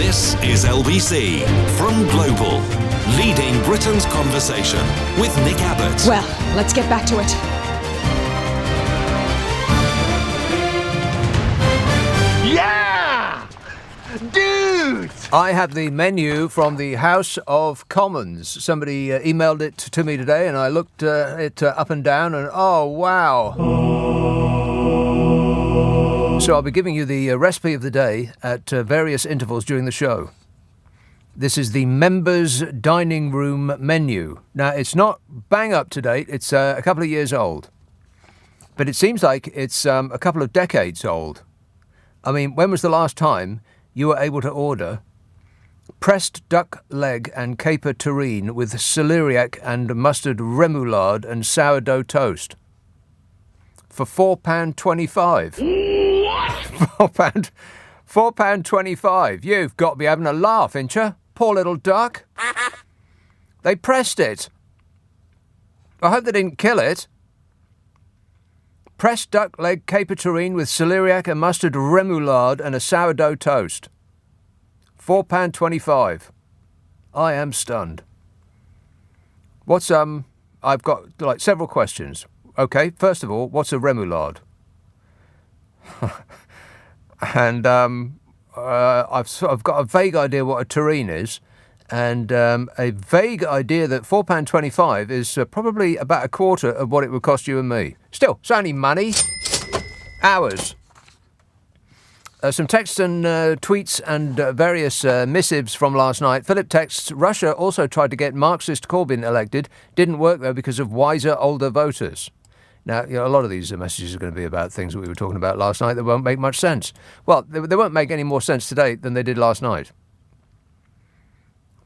This is LBC from Global, leading Britain's conversation with Nick Abbott. Well, let's get back to it. Yeah! Dude! I have the menu from the House of Commons. Somebody emailed it to me today, and I looked it up and down, and oh, wow. So I'll be giving you the recipe of the day at various intervals during the show. This is the members' dining room menu. Now, it's not bang up to date. It's a couple of years old. But it seems like it's a couple of decades old. I mean, when was the last time you were able to order pressed duck leg and caper terrine with celeriac and mustard remoulade and sourdough toast for £4.25? What? £4.25. You've got to be having a laugh, ain't you? Poor little duck. They pressed it. I hope they didn't kill it. Pressed duck leg caper terrine with celeriac and mustard remoulade and a sourdough toast. £4.25. I am stunned. What's I've got several questions. Okay, first of all, what's a remoulade? And I've got a vague idea what a terrine is, and a vague idea that £4.25 is probably about a quarter of what it would cost you and me. Still, it's only money. Hours. Some texts and tweets and various missives from last night. Philip texts, Russia also tried to get Marxist Corbyn elected. Didn't work, though, because of wiser, older voters. Now, you know, a lot of these messages are going to be about things that we were talking about last night that won't make much sense. Well, they won't make any more sense today than they did last night.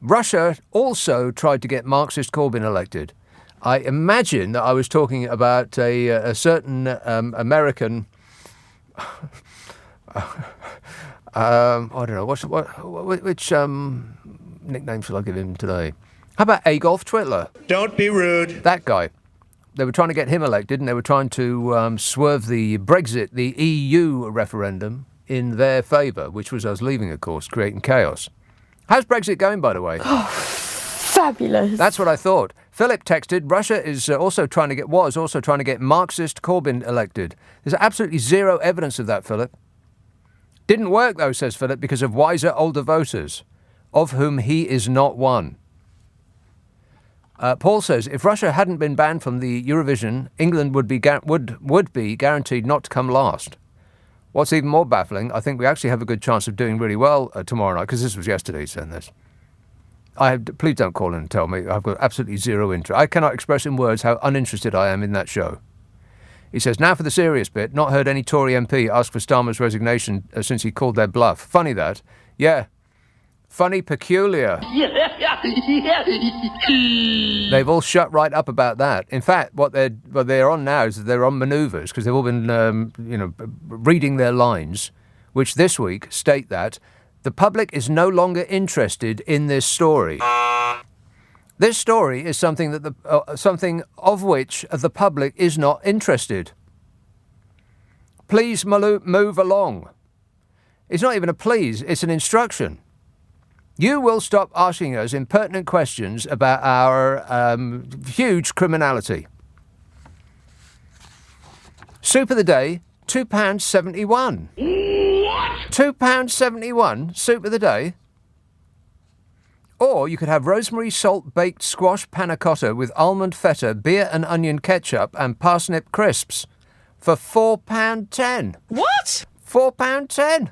Russia also tried to get Marxist Corbyn elected. I imagine that I was talking about a certain American... I don't know, which nickname shall I give him today? How about Adolf Hitler? Don't be rude. That guy. They were trying to get him elected, and they were trying to swerve the Brexit, the EU referendum, in their favour, which was us leaving, of course, creating chaos. How's Brexit going, by the way? Oh, fabulous. That's what I thought. Philip texted, Russia is was also trying to get Marxist Corbyn elected. There's absolutely zero evidence of that, Philip. Didn't work, though, says Philip, because of wiser, older voters, of whom he is not one. Paul says, if Russia hadn't been banned from the Eurovision, England would be guaranteed not to come last. What's even more baffling, I think we actually have a good chance of doing really well tomorrow night, because this was yesterday saying this. Please don't call in and tell me. I've got absolutely zero interest. I cannot express in words how uninterested I am in that show. He says, now for the serious bit. Not heard any Tory MP ask for Starmer's resignation since he called their bluff. Funny that. Yeah. Funny peculiar. They've all shut right up about that. In fact, what they're on now is they're on manoeuvres, because they've all been, reading their lines, which this week state that the public is no longer interested in this story. This story is something that something of which the public is not interested. Please move along. It's not even a please, it's an instruction. You will stop asking us impertinent questions about our huge criminality. Soup of the day, £2.71. What? £2.71, soup of the day. Or you could have rosemary salt baked squash panna cotta with almond feta, beer and onion ketchup and parsnip crisps for £4.10. What? £4.10.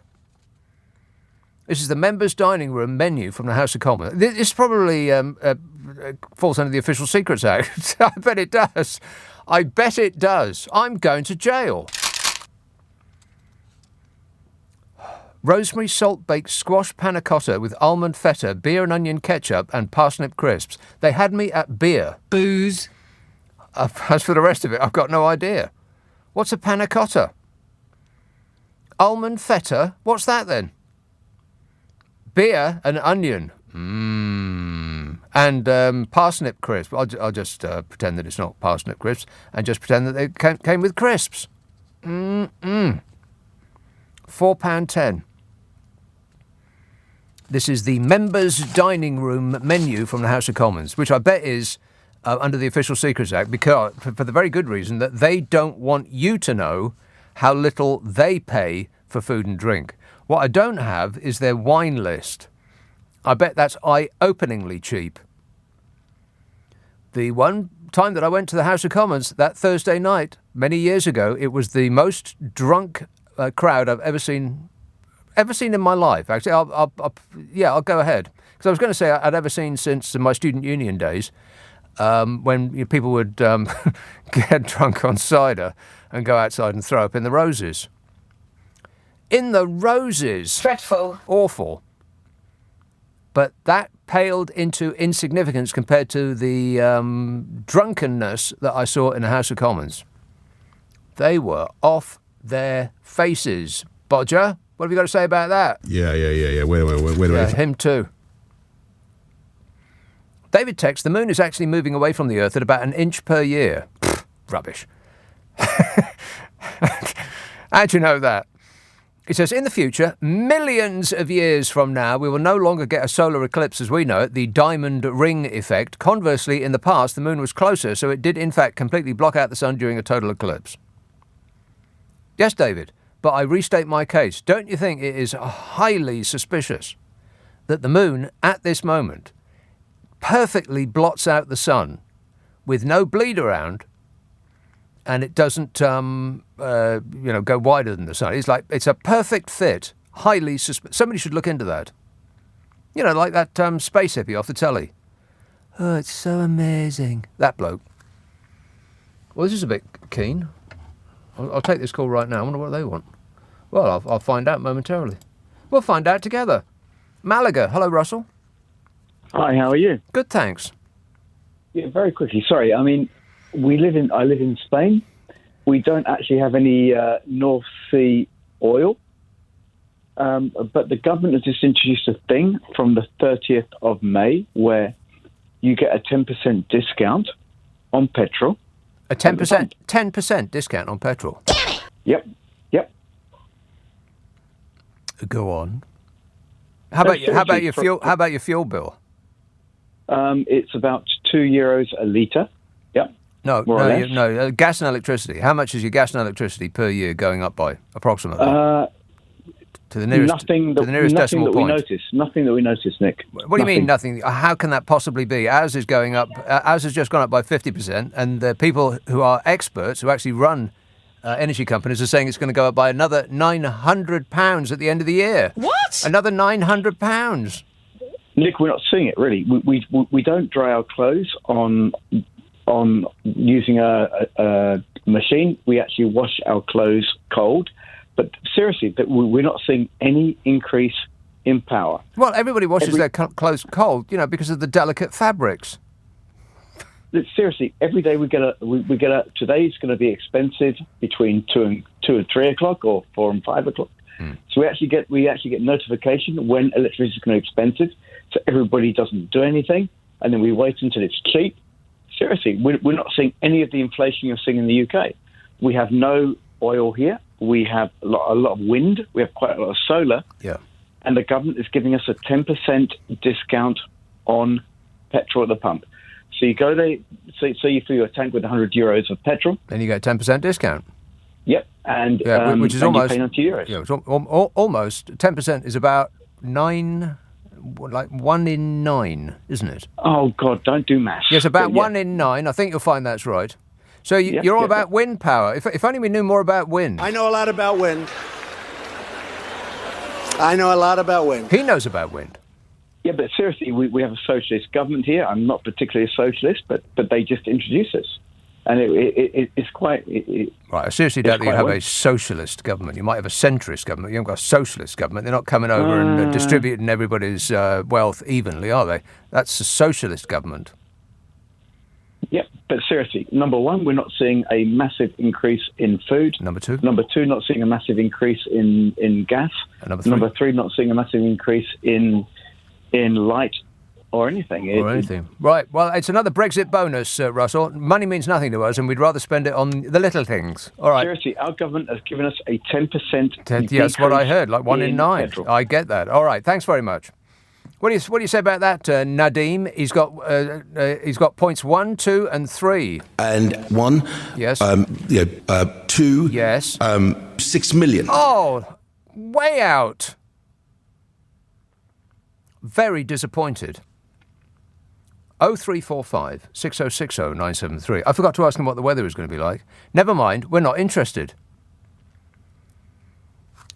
This is the members' dining room menu from the House of Commons. This probably falls under the Official Secrets Act. I bet it does. I bet it does. I'm going to jail. Rosemary salt baked squash panna cotta with almond feta, beer and onion ketchup and parsnip crisps. They had me at beer. Booze. As for the rest of it, I've got no idea. What's a panna cotta? Almond feta? What's that then? Beer and onion. And parsnip crisps. I'll just pretend that it's not parsnip crisps and just pretend that they came with crisps. £4.10. This is the members' dining room menu from the House of Commons, which I bet is under the Official Secrets Act, because for the very good reason that they don't want you to know how little they pay for food and drink. What I don't have is their wine list. I bet that's eye-openingly cheap. The one time that I went to the House of Commons, that Thursday night, many years ago, it was the most drunk crowd I've ever seen in my life. Actually, I'll go ahead. Because I was going to say I'd ever seen since my student union days, when people would get drunk on cider and go outside and throw up in the roses. In the roses. Dreadful. Awful. But that paled into insignificance compared to the drunkenness that I saw in the House of Commons. They were off their faces. Bodger, what have you got to say about that? Yeah. Wait a minute. Yeah, him too. David texts, the moon is actually moving away from the Earth at about 1 inch per year. Pfft, rubbish. How'd you know that? He says, in the future, millions of years from now, we will no longer get a solar eclipse as we know it, the diamond ring effect. Conversely, in the past, the moon was closer, so it did in fact completely block out the sun during a total eclipse. Yes, David, but I restate my case. Don't you think it is highly suspicious that the moon, at this moment, perfectly blots out the sun with no bleed around, and it doesn't, go wider than the sun? It's a perfect fit. Highly suspicious. Somebody should look into that. You know, like that space hippie off the telly. Oh, it's so amazing. That bloke. Well, this is a bit keen. I'll take this call right now. I wonder what they want. Well, I'll find out momentarily. We'll find out together. Malaga. Hello, Russell. Hi, how are you? Good, thanks. Yeah, very quickly. Sorry, I mean, I live in Spain. We don't actually have any North Sea oil, but the government has just introduced a thing from the 30th of May where you get a 10% discount on petrol. A 10% discount on petrol? Yep. Go on. How about your fuel? How about your fuel bill? It's about €2 a litre. Yep. No. Gas and electricity. How much is your gas and electricity per year going up by, approximately? To the nearest decimal point. Nothing that we notice, Nick. What do you mean nothing? How can that possibly be? Ours is going up. Ours has just gone up by 50%, and the people who are experts, who actually run energy companies, are saying it's going to go up by another £900 at the end of the year. What? Another £900. Nick, we're not seeing it really. We don't dry our clothes on using a machine. We actually wash our clothes cold. But seriously, we're not seeing any increase in power. Well, everybody washes their clothes cold, because of the delicate fabrics. Seriously, every day we get a. Today's going to be expensive between 2 and 3 o'clock, or 4 and 5 o'clock. So we actually get notification when electricity is going to be expensive. So everybody doesn't do anything, and then we wait until it's cheap. Seriously, we're not seeing any of the inflation you're seeing in the UK. We have no oil here. We have a lot of wind. We have quite a lot of solar. Yeah. And the government is giving us a 10% discount on petrol at the pump. So you go there, so you fill your tank with €100 of petrol. Then you get a 10% discount. Yep. And which is almost you pay €90. Yeah, it's almost 10% is about 1 in 9, isn't it? Oh God, don't do maths. Yes, about 1 in 9. I think you'll find that's right. So you're all about wind power. If only we knew more about wind. I know a lot about wind. He knows about wind. Yeah, but seriously, we have a socialist government here. I'm not particularly a socialist, but they just introduced us. And it's quite... Right, I seriously doubt that you have a socialist government. You might have a centrist government. You haven't got a socialist government. They're not coming over and distributing everybody's wealth evenly, are they? That's a socialist government. Yeah, but seriously, number one, we're not seeing a massive increase in food. Number two, not seeing a massive increase in gas. And number three, not seeing a massive increase in light or anything. Right, well, it's another Brexit bonus, Russell. Money means nothing to us, and we'd rather spend it on the little things. All right. Seriously, our government has given us a 10%. Yeah, that's what I heard, like 1 in 9. Petrol. I get that. All right, thanks very much. What do you say about that, Nadim? He's got points 1, 2, and 3. And 1. Yes. 2. Yes. 6 million. Oh, way out. Very disappointed. 0345 6060 973. I forgot to ask him what the weather is going to be like. Never mind, we're not interested.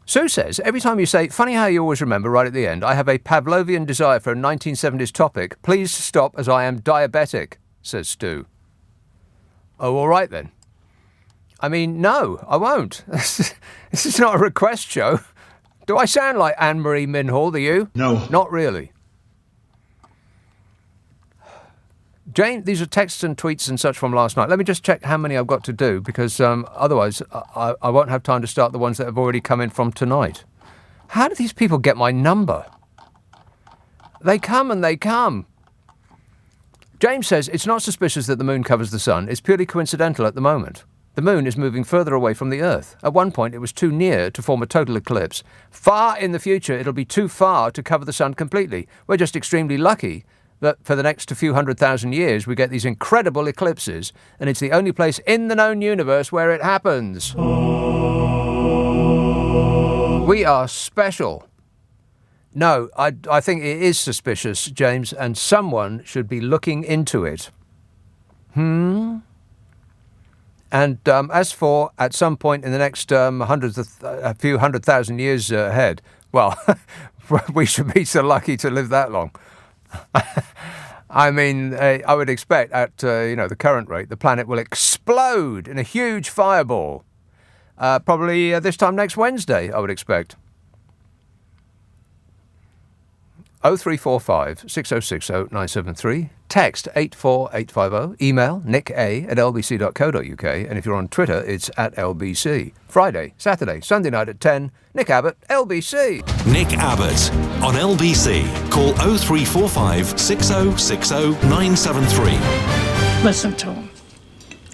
Sue says, every time you say, funny how you always remember right at the end, I have a Pavlovian desire for a 1970s topic. Please stop as I am diabetic, says Stu. Oh, all right then. I mean, no, I won't. This is not a request show. Do I sound like Anne-Marie Minhall, do you? No. Not really. Jane, these are texts and tweets and such from last night. Let me just check how many I've got to do, because otherwise I won't have time to start the ones that have already come in from tonight. How do these people get my number? They come and they come. James says, it's not suspicious that the moon covers the sun. It's purely coincidental at the moment. The moon is moving further away from the Earth. At one point, it was too near to form a total eclipse. Far in the future, it'll be too far to cover the sun completely. We're just extremely lucky that for the next few 100,000 years we get these incredible eclipses, and it's the only place in the known universe where it happens. We are special. No, I think it is suspicious, James, and someone should be looking into it. And as for at some point in the next a few 100,000 years ahead, well, we should be so lucky to live that long. I mean, I would expect at the current rate, the planet will explode in a huge fireball. Probably this time next Wednesday, I would expect. 0345 6060 973. Text 84850. Email nick@lbc.co.uk. And if you're on Twitter, it's @LBC. Friday, Saturday, Sunday night at 10. Nick Abbott, LBC. Nick Abbott on LBC. Call 0345 6060 973. Listen to him.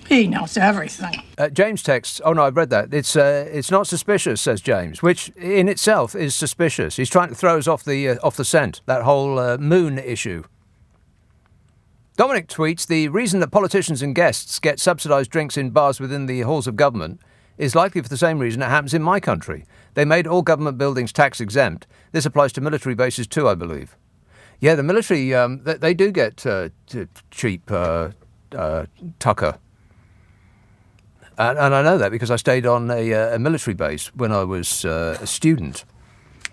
He knows everything. James texts, oh no, I've read that. It's not suspicious, says James, which in itself is suspicious. He's trying to throw us off the scent, that whole moon issue. Dominic tweets, the reason that politicians and guests get subsidised drinks in bars within the halls of government is likely for the same reason it happens in my country. They made all government buildings tax exempt. This applies to military bases too, I believe. Yeah, the military, they do get cheap tucker. And I know that because I stayed on a military base when I was a student.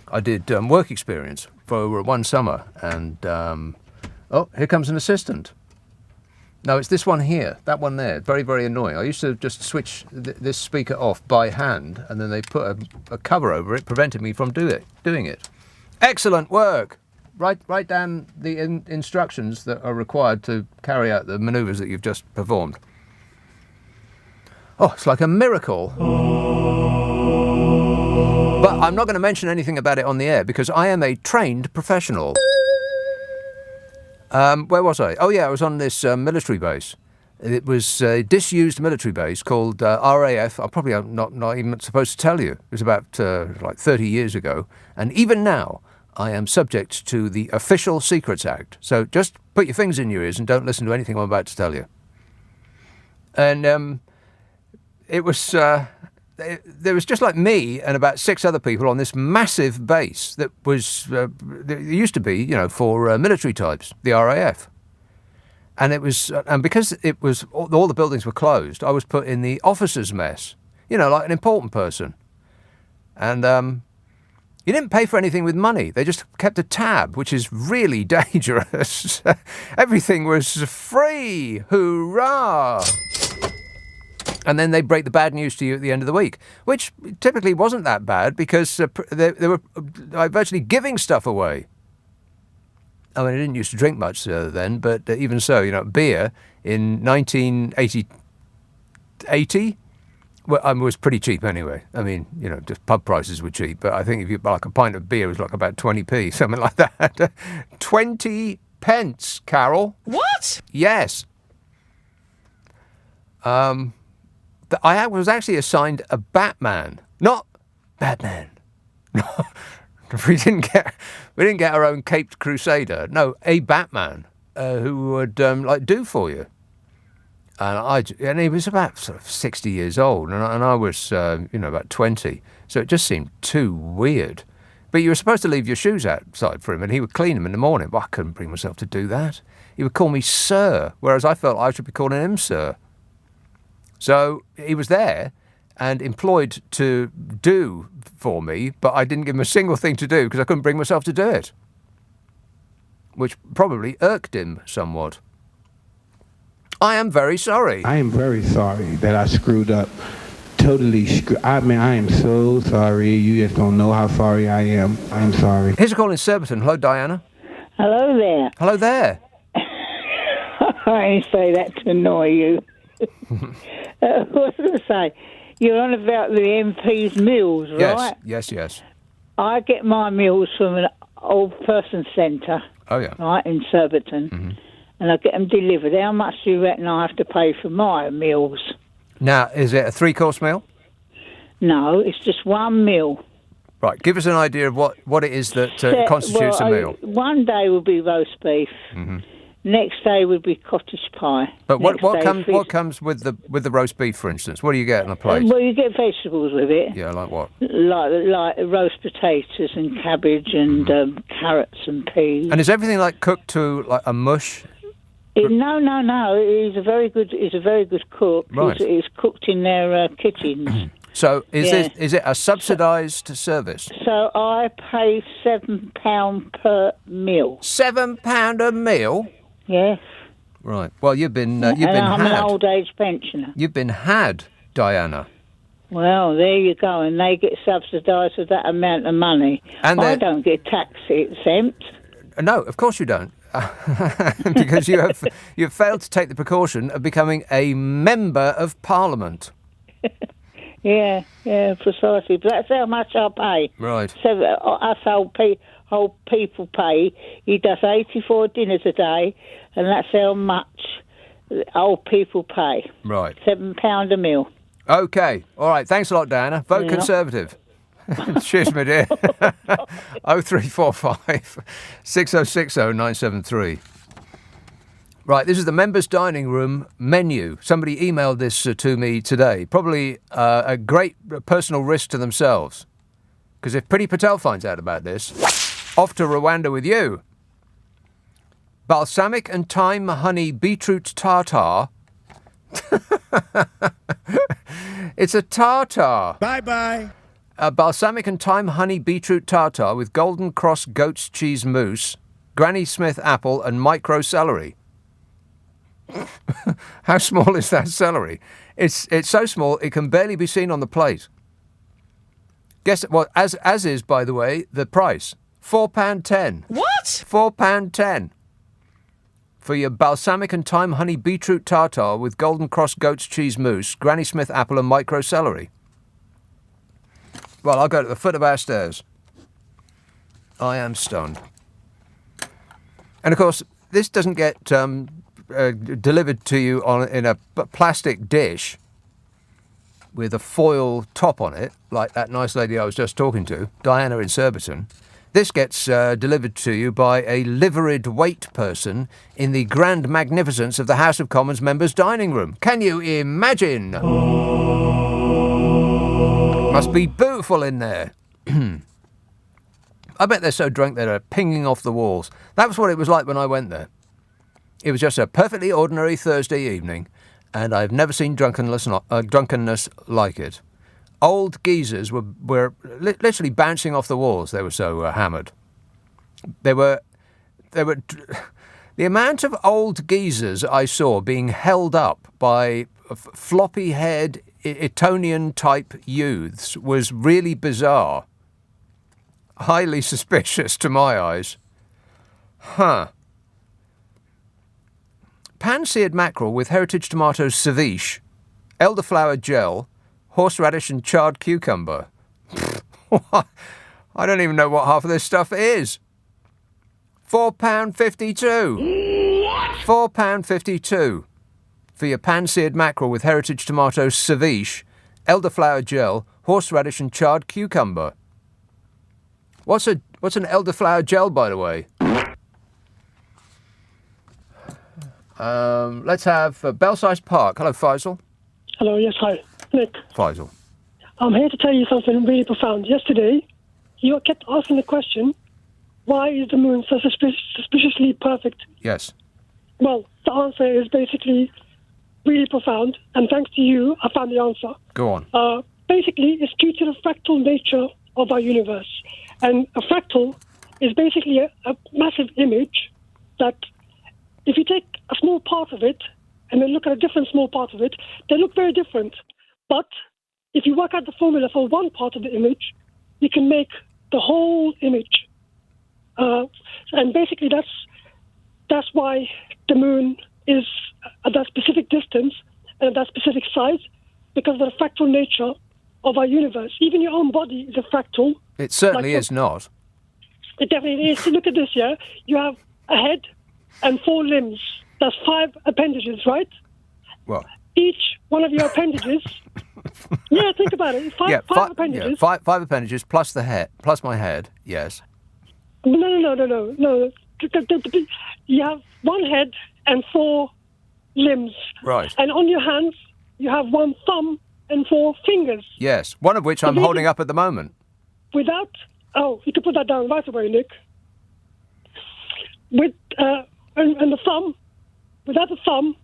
I did work experience for one summer, and here comes an assistant. No, it's this one here, that one there. Very, very annoying. I used to just switch this speaker off by hand, and then they put a cover over it, preventing me from doing it. Excellent work. Write down the instructions that are required to carry out the manoeuvres that you've just performed. Oh, it's like a miracle. But I'm not going to mention anything about it on the air because I am a trained professional. Where was I? Oh, yeah, I was on this military base. It was a disused military base called RAF. I'm probably not even supposed to tell you. It was about 30 years ago. And even now, I am subject to the Official Secrets Act. So just put your fingers in your ears and don't listen to anything I'm about to tell you. And it was there was just like me and about 6 other people on this massive base that was it used to be for military types, the RAF, and it was and because it was all the buildings were closed, I was put in the officers' mess, like an important person, and you didn't pay for anything with money. They just kept a tab, which is really dangerous. Everything was free. Hoorah! And then they break the bad news to you at the end of the week, which typically wasn't that bad because they were virtually giving stuff away. I mean, I didn't used to drink much then, but even so, beer in 1980 was pretty cheap anyway. I mean, just pub prices were cheap, but I think if you buy a pint of beer was like about 20p, something like that. 20 pence, Carol. What? Yes. I was actually assigned a Batman, not Batman. We didn't get our own caped crusader. No, a Batman who would do for you. And he was about sort of 60 years old, and I was about 20. So it just seemed too weird. But you were supposed to leave your shoes outside for him, and he would clean them in the morning. But I couldn't bring myself to do that. He would call me sir, whereas I felt I should be calling him sir. So he was there and employed to do for me, but I didn't give him a single thing to do because I couldn't bring myself to do it, which probably irked him somewhat. I am very sorry. I am very sorry that I screwed up. I am so sorry. You just don't know how sorry I am. I am sorry. Here's a call in Surbiton. Hello, Diana. Hello there. Hello there. I only say that to annoy you. What was I going to say? You're on about the MP's meals, right? Yes. I get my meals from an old person centre. Oh, yeah. Right, in Surbiton. Mm-hmm. And I get them delivered. How much do you reckon I have to pay for my meals? Now, is it a 3-course meal? No, it's just one meal. Right, give us an idea of what it is that constitutes a meal. One day will be roast beef. Mm-hmm. Next day would be cottage pie. But what comes with the roast beef, for instance? What do you get on a plate? Well, you get vegetables with it. Yeah, like what? Like roast potatoes and cabbage and carrots and peas. And is everything cooked to like a mush? No. He's a very good cook. Right. It's cooked in their kitchens. So is it a subsidised service? So I pay £7 per meal. £7 a meal? Yes. Right. Well, I'm an old age pensioner. You've been had, Diana. Well, there you go, and they get subsidised with that amount of money. And I don't get tax exempt. No, of course you don't. Because you have failed to take the precaution of becoming a member of Parliament. Yeah, precisely. But that's how much I pay. Right. So us old people pay. He does 84 dinners a day, and that's how much old people pay. Right. £7 a meal. Okay. All right. Thanks a lot, Diana. Vote Conservative. Cheers, my dear. 0345 6060 973. Right, this is the members' dining room menu. Somebody emailed this to me today. Probably a great personal risk to themselves. Because if Priti Patel finds out about this, off to Rwanda with you. Balsamic and thyme honey beetroot tartare. It's a tartare. Bye-bye. A balsamic and thyme honey beetroot tartare with Golden Cross goat's cheese mousse, Granny Smith apple and micro celery. How small is that celery? It's so small it can barely be seen on the plate. Guess what? As is, by the way, the price. £4.10. What? £4.10 for your balsamic and thyme honey beetroot tartare with Golden Cross goat's cheese mousse, Granny Smith apple and micro celery. Well, I'll go to the foot of our stairs. I am stunned. And of course, this doesn't get delivered to you in a plastic dish with a foil top on it, like that nice lady I was just talking to, Diana in Surbiton. This gets delivered to you by a liveried wait person in the grand magnificence of the House of Commons members' dining room. Can you imagine? Must be beautiful in there. I bet they're so drunk they're pinging off the walls. That was what it was like when I went there. It was just a perfectly ordinary Thursday evening, and I've never seen drunkenness like it. Old geezers were literally bouncing off the walls. They were so hammered. The amount of old geezers I saw being held up by floppy-haired Etonian-type youths was really bizarre. Highly suspicious to my eyes. Huh. Pan-seared mackerel with heritage tomatoes ceviche, elderflower gel, horseradish and charred cucumber. I don't even know what half of this stuff is. £4.52. What? £4.52 for your pan-seared mackerel with heritage tomatoes ceviche, elderflower gel, horseradish and charred cucumber. What's an elderflower gel, by the way? Let's have Belsize Park. Hello, Faisal. Hello, yes, hi. Nick. Faisal. I'm here to tell you something really profound. Yesterday, you kept asking the question, why is the moon so suspiciously perfect? Yes. Well, the answer is basically really profound, and thanks to you, I found the answer. Go on. Basically, it's due to the fractal nature of our universe. And a fractal is basically a massive image that, if you take a small part of it and then look at a different small part of it, they look very different. But if you work out the formula for one part of the image, you can make the whole image. And basically, that's why the moon is at that specific distance and at that specific size, because of the fractal nature of our universe. Even your own body is a fractal. It certainly is not. It definitely is. Look at this, yeah? You have a head and 4 limbs. That's 5 appendages, right? Well, each one of your appendages... yeah, think about it. Five appendages. Yeah, five appendages plus the head, plus my head, yes. No. You have 1 head and 4 limbs. Right. And on your hands, you have 1 thumb and 4 fingers. Yes, one of which I'm holding up at the moment. Without... Oh, you can put that down right away, Nick. With and the thumb, without the thumb,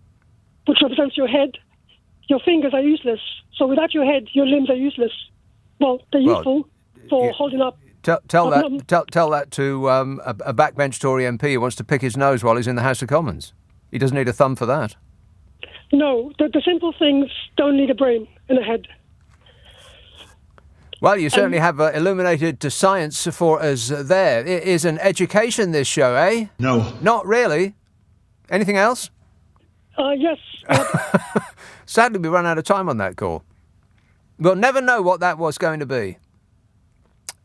which represents your head, your fingers are useless. So without your head, your limbs are useless. Well, they're useful for holding up. Tell that to a backbench Tory MP who wants to pick his nose while he's in the House of Commons. He doesn't need a thumb for that. No, the simple things don't need a brain and a head. Well, you certainly have illuminated to science for us there. It is an education, this show, eh? No. Not really. Anything else? Yes. Sadly, we run out of time on that call. We'll never know what that was going to be.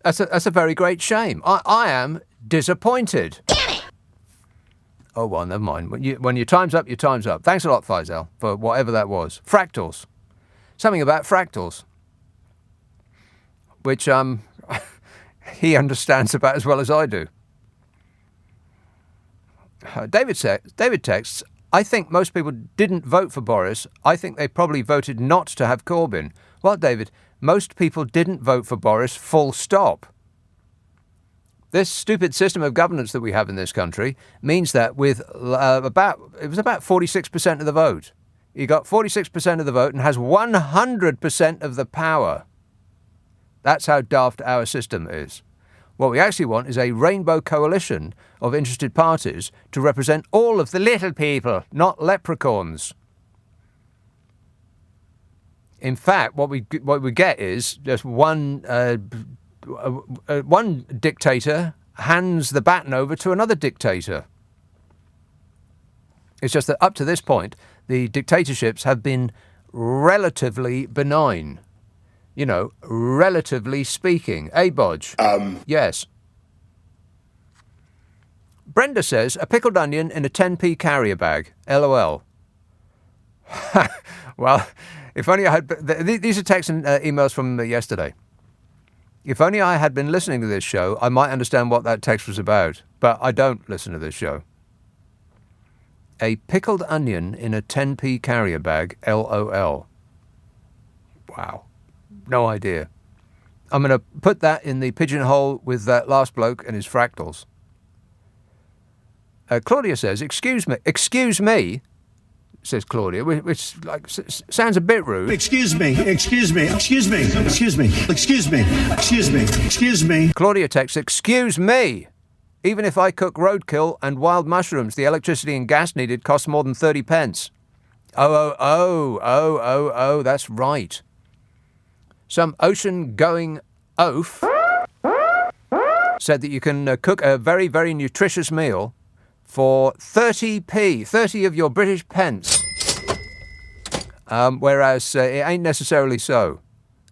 That's a very great shame. I am disappointed. Damn it! Oh, well, never mind. When your time's up, your time's up. Thanks a lot, Faisal, for whatever that was. Fractals. Something about fractals. Which he understands about as well as I do. David texts, I think most people didn't vote for Boris. I think they probably voted not to have Corbyn. Well, David, most people didn't vote for Boris, full stop. This stupid system of governance that we have in this country means that with about 46% of the vote. He got 46% of the vote and has 100% of the power. That's how daft our system is. What we actually want is a rainbow coalition of interested parties to represent all of the little people, not leprechauns. In fact, what we get is just one dictator hands the baton over to another dictator. It's just that up to this point, the dictatorships have been relatively benign. You know, relatively speaking. Bodge? Yes. Brenda says, a pickled onion in a 10p carrier bag. LOL. Well, if only I had... These are texts and emails from yesterday. If only I had been listening to this show, I might understand what that text was about. But I don't listen to this show. A pickled onion in a 10p carrier bag. LOL. Wow. No idea. I'm going to put that in the pigeonhole with that last bloke and his fractals. Claudia says, excuse me, says Claudia, which sounds a bit rude. Excuse me. Claudia texts, excuse me. Even if I cook roadkill and wild mushrooms, the electricity and gas needed costs more than 30 pence. Oh, that's right. Some ocean-going oaf said that you can cook a very, very nutritious meal for 30p, 30 of your British pence. Whereas it ain't necessarily so,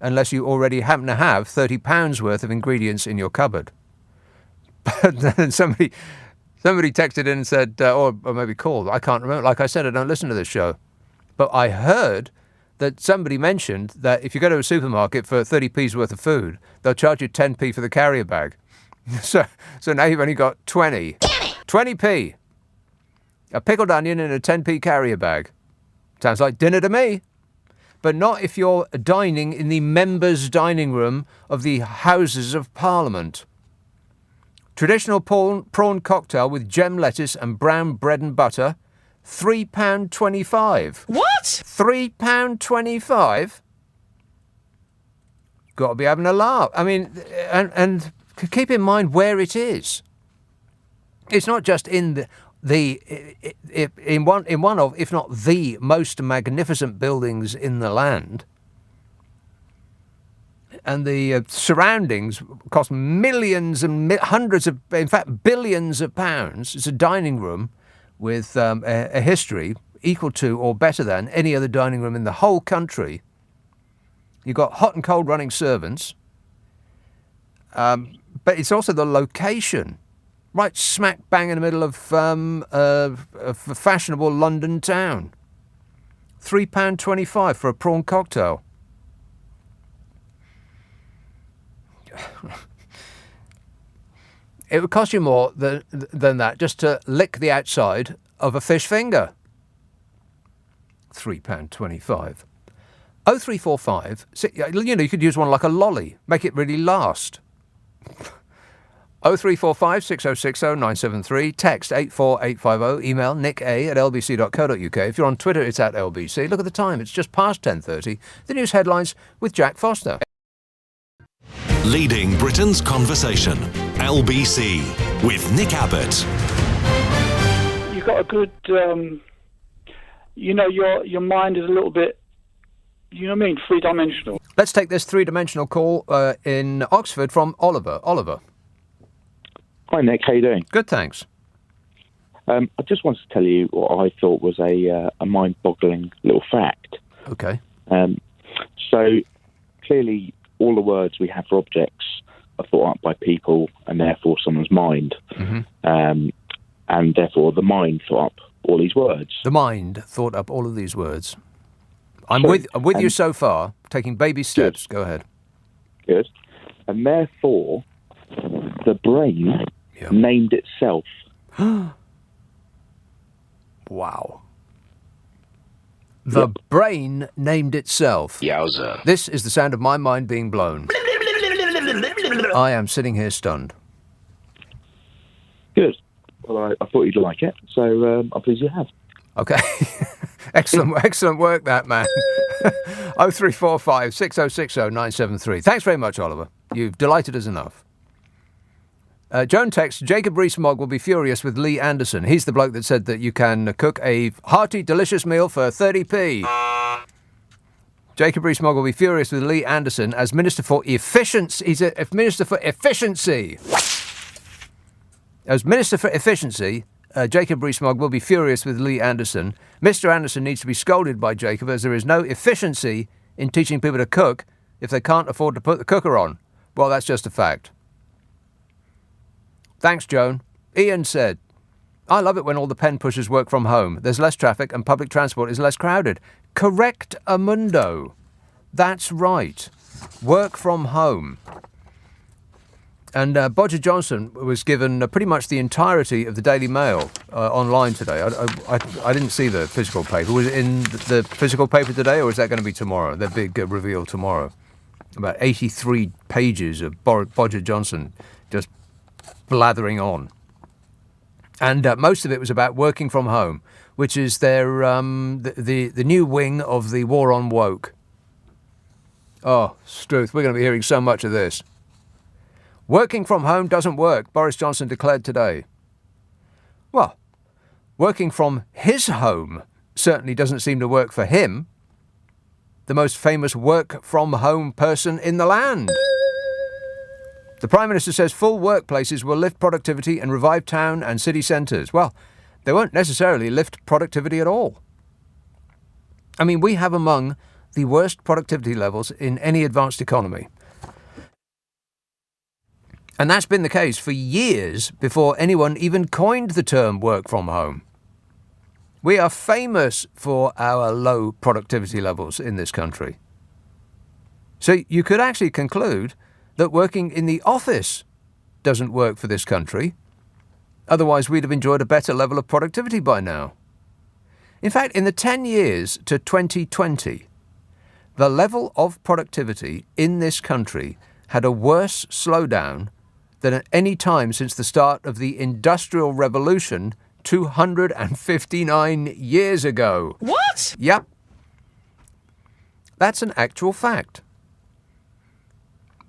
unless you already happen to have £30 worth of ingredients in your cupboard. But then somebody texted in and said, or maybe called, I can't remember. Like I said, I don't listen to this show. But I heard that somebody mentioned that if you go to a supermarket for 30p's worth of food, they'll charge you 10p for the carrier bag. So now you've only got 20. 20p. A pickled onion in a 10p carrier bag. Sounds like dinner to me. But not if you're dining in the members' dining room of the Houses of Parliament. Traditional prawn cocktail with gem lettuce and brown bread and butter, £3.25. What? £3.25? Got to be having a laugh. I mean, and keep in mind where it is. It's not just in one of, if not the most magnificent buildings in the land. And the surroundings cost millions and hundreds of, in fact, billions of pounds. It's a dining room with a history equal to or better than any other dining room in the whole country. You've got hot and cold running servants. But it's also the location. Right smack bang in the middle of a fashionable London town. £3.25 for a prawn cocktail. It would cost you more than that just to lick the outside of a fish finger. £3.25. 0345, you could use one like a lolly, make it really last. 0345 6060 973, text 84850, email nick@lbc.co.uk. If you're on Twitter, it's @LBC. Look at the time, it's just past 10:30. The news headlines with Jack Foster. Leading Britain's conversation. LBC with Nick Abbott. You've got a good, your mind is a little bit, three-dimensional. Let's take this three-dimensional call in Oxford from Oliver. Oliver. Hi, Nick. How you doing? Good, thanks. I just wanted to tell you what I thought was a mind-boggling little fact. Okay. So, clearly, all the words we have for objects are thought up by people and therefore someone's mind. Mm-hmm. And therefore the mind thought up all these words. The mind thought up all of these words. I'm with you so far, taking baby steps. Good. Go ahead. Good. And therefore, the brain named itself. Wow. The brain named itself. Yowza. This is the sound of my mind being blown. I am sitting here stunned. Good. Well, I thought you'd like it, so I'm pleased you have. Okay. Excellent work, that man. 0345 6060 973. Thanks very much, Oliver. You've delighted us enough. Joan texts, Jacob Rees-Mogg will be furious with Lee Anderson. He's the bloke that said that you can cook a hearty, delicious meal for 30p. Jacob Rees-Mogg will be furious with Lee Anderson as Minister for Efficiency. He's a Minister for Efficiency. As Minister for Efficiency, Jacob Rees-Mogg will be furious with Lee Anderson. Mr. Anderson needs to be scolded by Jacob as there is no efficiency in teaching people to cook if they can't afford to put the cooker on. Well, that's just a fact. Thanks, Joan. Ian said, I love it when all the pen pushers work from home. There's less traffic and public transport is less crowded. Correct, Amundo. That's right. Work from home. And Bodger Johnson was given pretty much the entirety of the Daily Mail online today. I didn't see the physical paper. Was it in the physical paper today, or is that going to be tomorrow? The big reveal tomorrow. About 83 pages of Bodger Johnson just blathering on. And most of it was about working from home, which is their the new wing of the war on woke. Oh, Struth, we're going to be hearing so much of this. Working from home doesn't work, Boris Johnson declared today. Well, working from his home certainly doesn't seem to work for him, the most famous work-from-home person in the land. The Prime Minister says full workplaces will lift productivity and revive town and city centres. Well, they won't necessarily lift productivity at all. I mean, we have among the worst productivity levels in any advanced economy. And that's been the case for years before anyone even coined the term work from home. We are famous for our low productivity levels in this country. So you could actually conclude that working in the office doesn't work for this country. Otherwise, we'd have enjoyed a better level of productivity by now. In fact, in the 10 years to 2020, the level of productivity in this country had a worse slowdown than at any time since the start of the Industrial Revolution 259 years ago. What? Yep. That's an actual fact.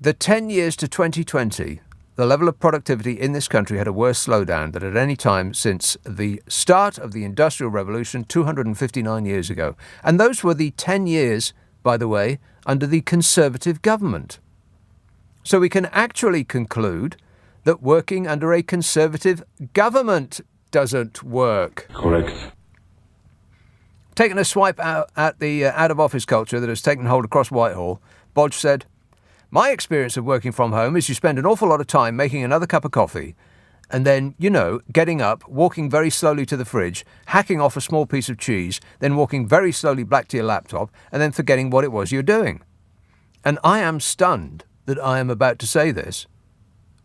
The 10 years to 2020, the level of productivity in this country had a worse slowdown than at any time since the start of the Industrial Revolution 259 years ago. And those were the 10 years, by the way, under the Conservative government. So we can actually conclude that working under a Conservative government doesn't work. Correct. Taking a swipe out at the out-of-office culture that has taken hold across Whitehall, Bodge said, "My experience of working from home is you spend an awful lot of time making another cup of coffee and then, getting up, walking very slowly to the fridge, hacking off a small piece of cheese, then walking very slowly back to your laptop and then forgetting what it was you're doing." And I am stunned that I am about to say this,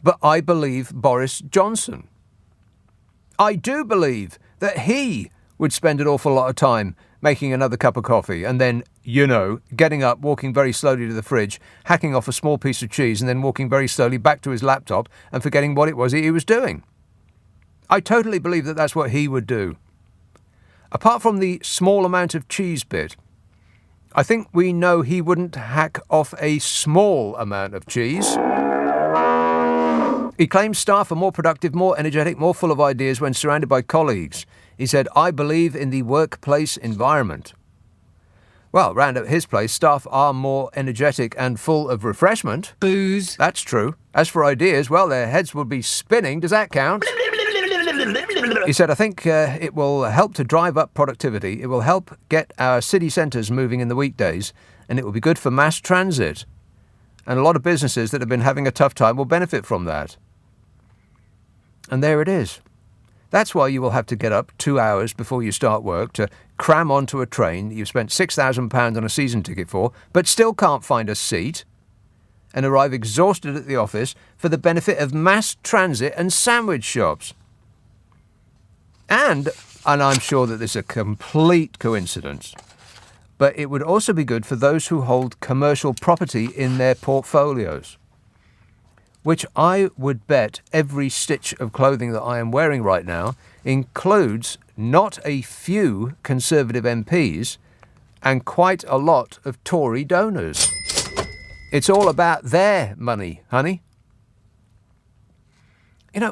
but I believe Boris Johnson. I do believe that he would spend an awful lot of time making another cup of coffee and then, getting up, walking very slowly to the fridge, hacking off a small piece of cheese and then walking very slowly back to his laptop and forgetting what it was he was doing. I totally believe that that's what he would do. Apart from the small amount of cheese bit, I think we know he wouldn't hack off a small amount of cheese. He claims staff are more productive, more energetic, more full of ideas when surrounded by colleagues. He said, "I believe in the workplace environment." Well, round at his place, staff are more energetic and full of refreshment. Booze. That's true. As for ideas, well, their heads would be spinning. Does that count? He said, "I think it will help to drive up productivity. It will help get our city centres moving in the weekdays, and it will be good for mass transit. And a lot of businesses that have been having a tough time will benefit from that." And there it is. That's why you will have to get up 2 hours before you start work to cram onto a train you've spent £6,000 on a season ticket for, but still can't find a seat, and arrive exhausted at the office for the benefit of mass transit and sandwich shops. And I'm sure that this is a complete coincidence, but it would also be good for those who hold commercial property in their portfolios, which I would bet every stitch of clothing that I am wearing right now includes not a few Conservative MPs and quite a lot of Tory donors. It's all about their money, honey.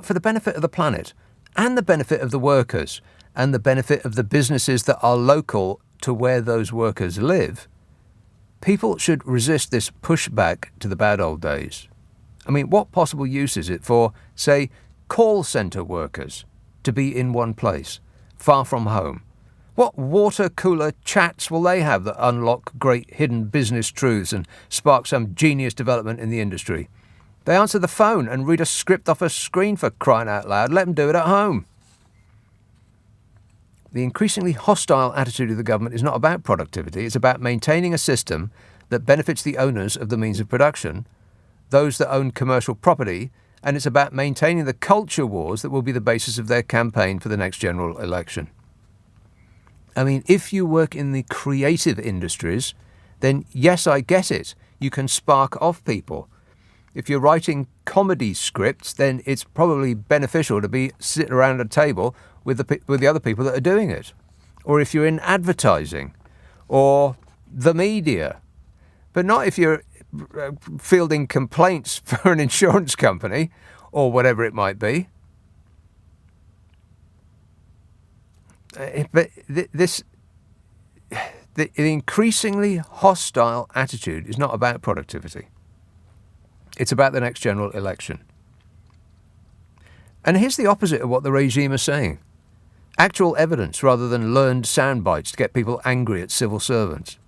For the benefit of the planet and the benefit of the workers and the benefit of the businesses that are local to where those workers live, people should resist this pushback to the bad old days. I mean, what possible use is it for, say, call centre workers to be in one place, far from home? What water cooler chats will they have that unlock great hidden business truths and spark some genius development in the industry? They answer the phone and read a script off a screen, for crying out loud. Let them do it at home. The increasingly hostile attitude of the government is not about productivity. It's about maintaining a system that benefits the owners of the means of production, those that own commercial property, and it's about maintaining the culture wars that will be the basis of their campaign for the next general election. I mean, if you work in the creative industries, then yes, I get it. You can spark off people. If you're writing comedy scripts, then it's probably beneficial to be sitting around a table with the other people that are doing it. Or if you're in advertising or the media. But not if you're fielding complaints for an insurance company or whatever it might be. But the increasingly hostile attitude is not about productivity. It's about the next general election. And here's the opposite of what the regime is saying. Actual evidence rather than learned sound bites to get people angry at civil servants.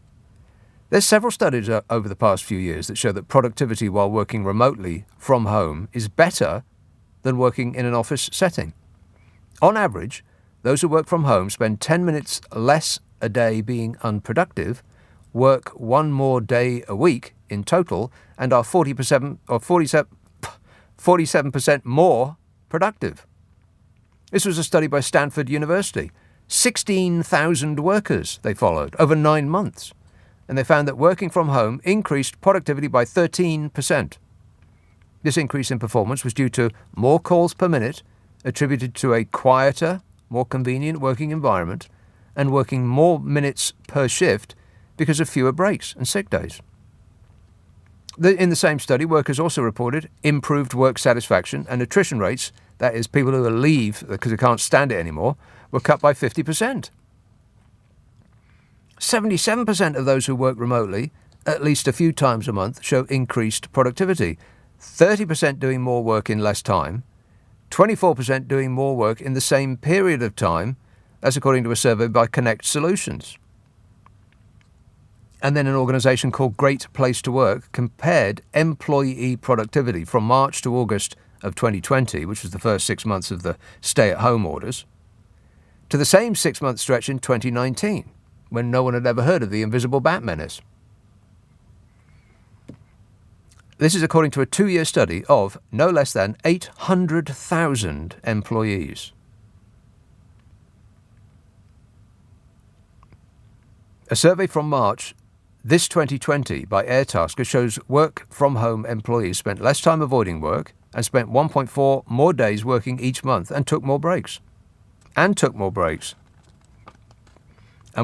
There's several studies over the past few years that show that productivity while working remotely from home is better than working in an office setting. On average, those who work from home spend 10 minutes less a day being unproductive, work one more day a week in total, and are 47% 47% more productive. This was a study by Stanford University. 16,000 workers they followed over 9 months. And they found that working from home increased productivity by 13%. This increase in performance was due to more calls per minute, attributed to a quieter, more convenient working environment, and working more minutes per shift because of fewer breaks and sick days. In the same study, workers also reported improved work satisfaction, and attrition rates, that is, people who will leave because they can't stand it anymore, were cut by 50%. 77% of those who work remotely at least a few times a month show increased productivity. 30% doing more work in less time, 24% doing more work in the same period of time. That's according to a survey by Connect Solutions. And then an organisation called Great Place to Work compared employee productivity from March to August of 2020, which was the first 6 months of the stay-at-home orders, to the same 6-month stretch in 2019, when no one had ever heard of the invisible bat menace. This is according to a 2-year study of no less than 800,000 employees. A survey from March this 2020 by Airtasker shows work-from-home employees spent less time avoiding work and spent 1.4 more days working each month and took more breaks. And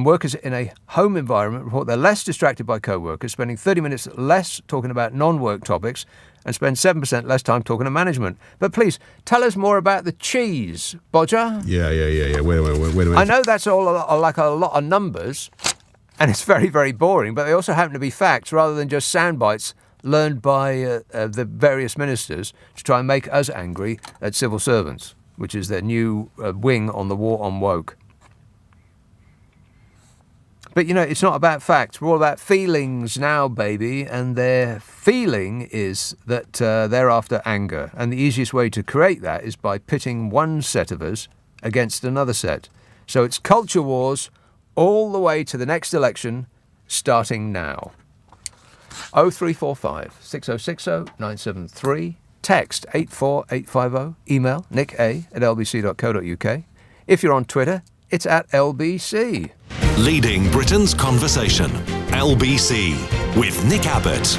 workers in a home environment report they're less distracted by co-workers, spending 30 minutes less talking about non-work topics and spend 7% less time talking to management. But please, tell us more about the cheese, Bodger. Yeah. Wait a minute. I know that's all like a lot of numbers, and it's very, very boring, but they also happen to be facts rather than just sound bites learned by the various ministers to try and make us angry at civil servants, which is their new wing on the war on woke. But, you know, it's not about facts. We're all about feelings now, baby. And their feeling is that they're after anger. And the easiest way to create that is by pitting one set of us against another set. So it's culture wars all the way to the next election, starting now. 0345 6060 973. Text 84850. Email nick@lbc.co.uk. If you're on Twitter, it's at LBC. Leading Britain's conversation. LBC with Nick Abbott.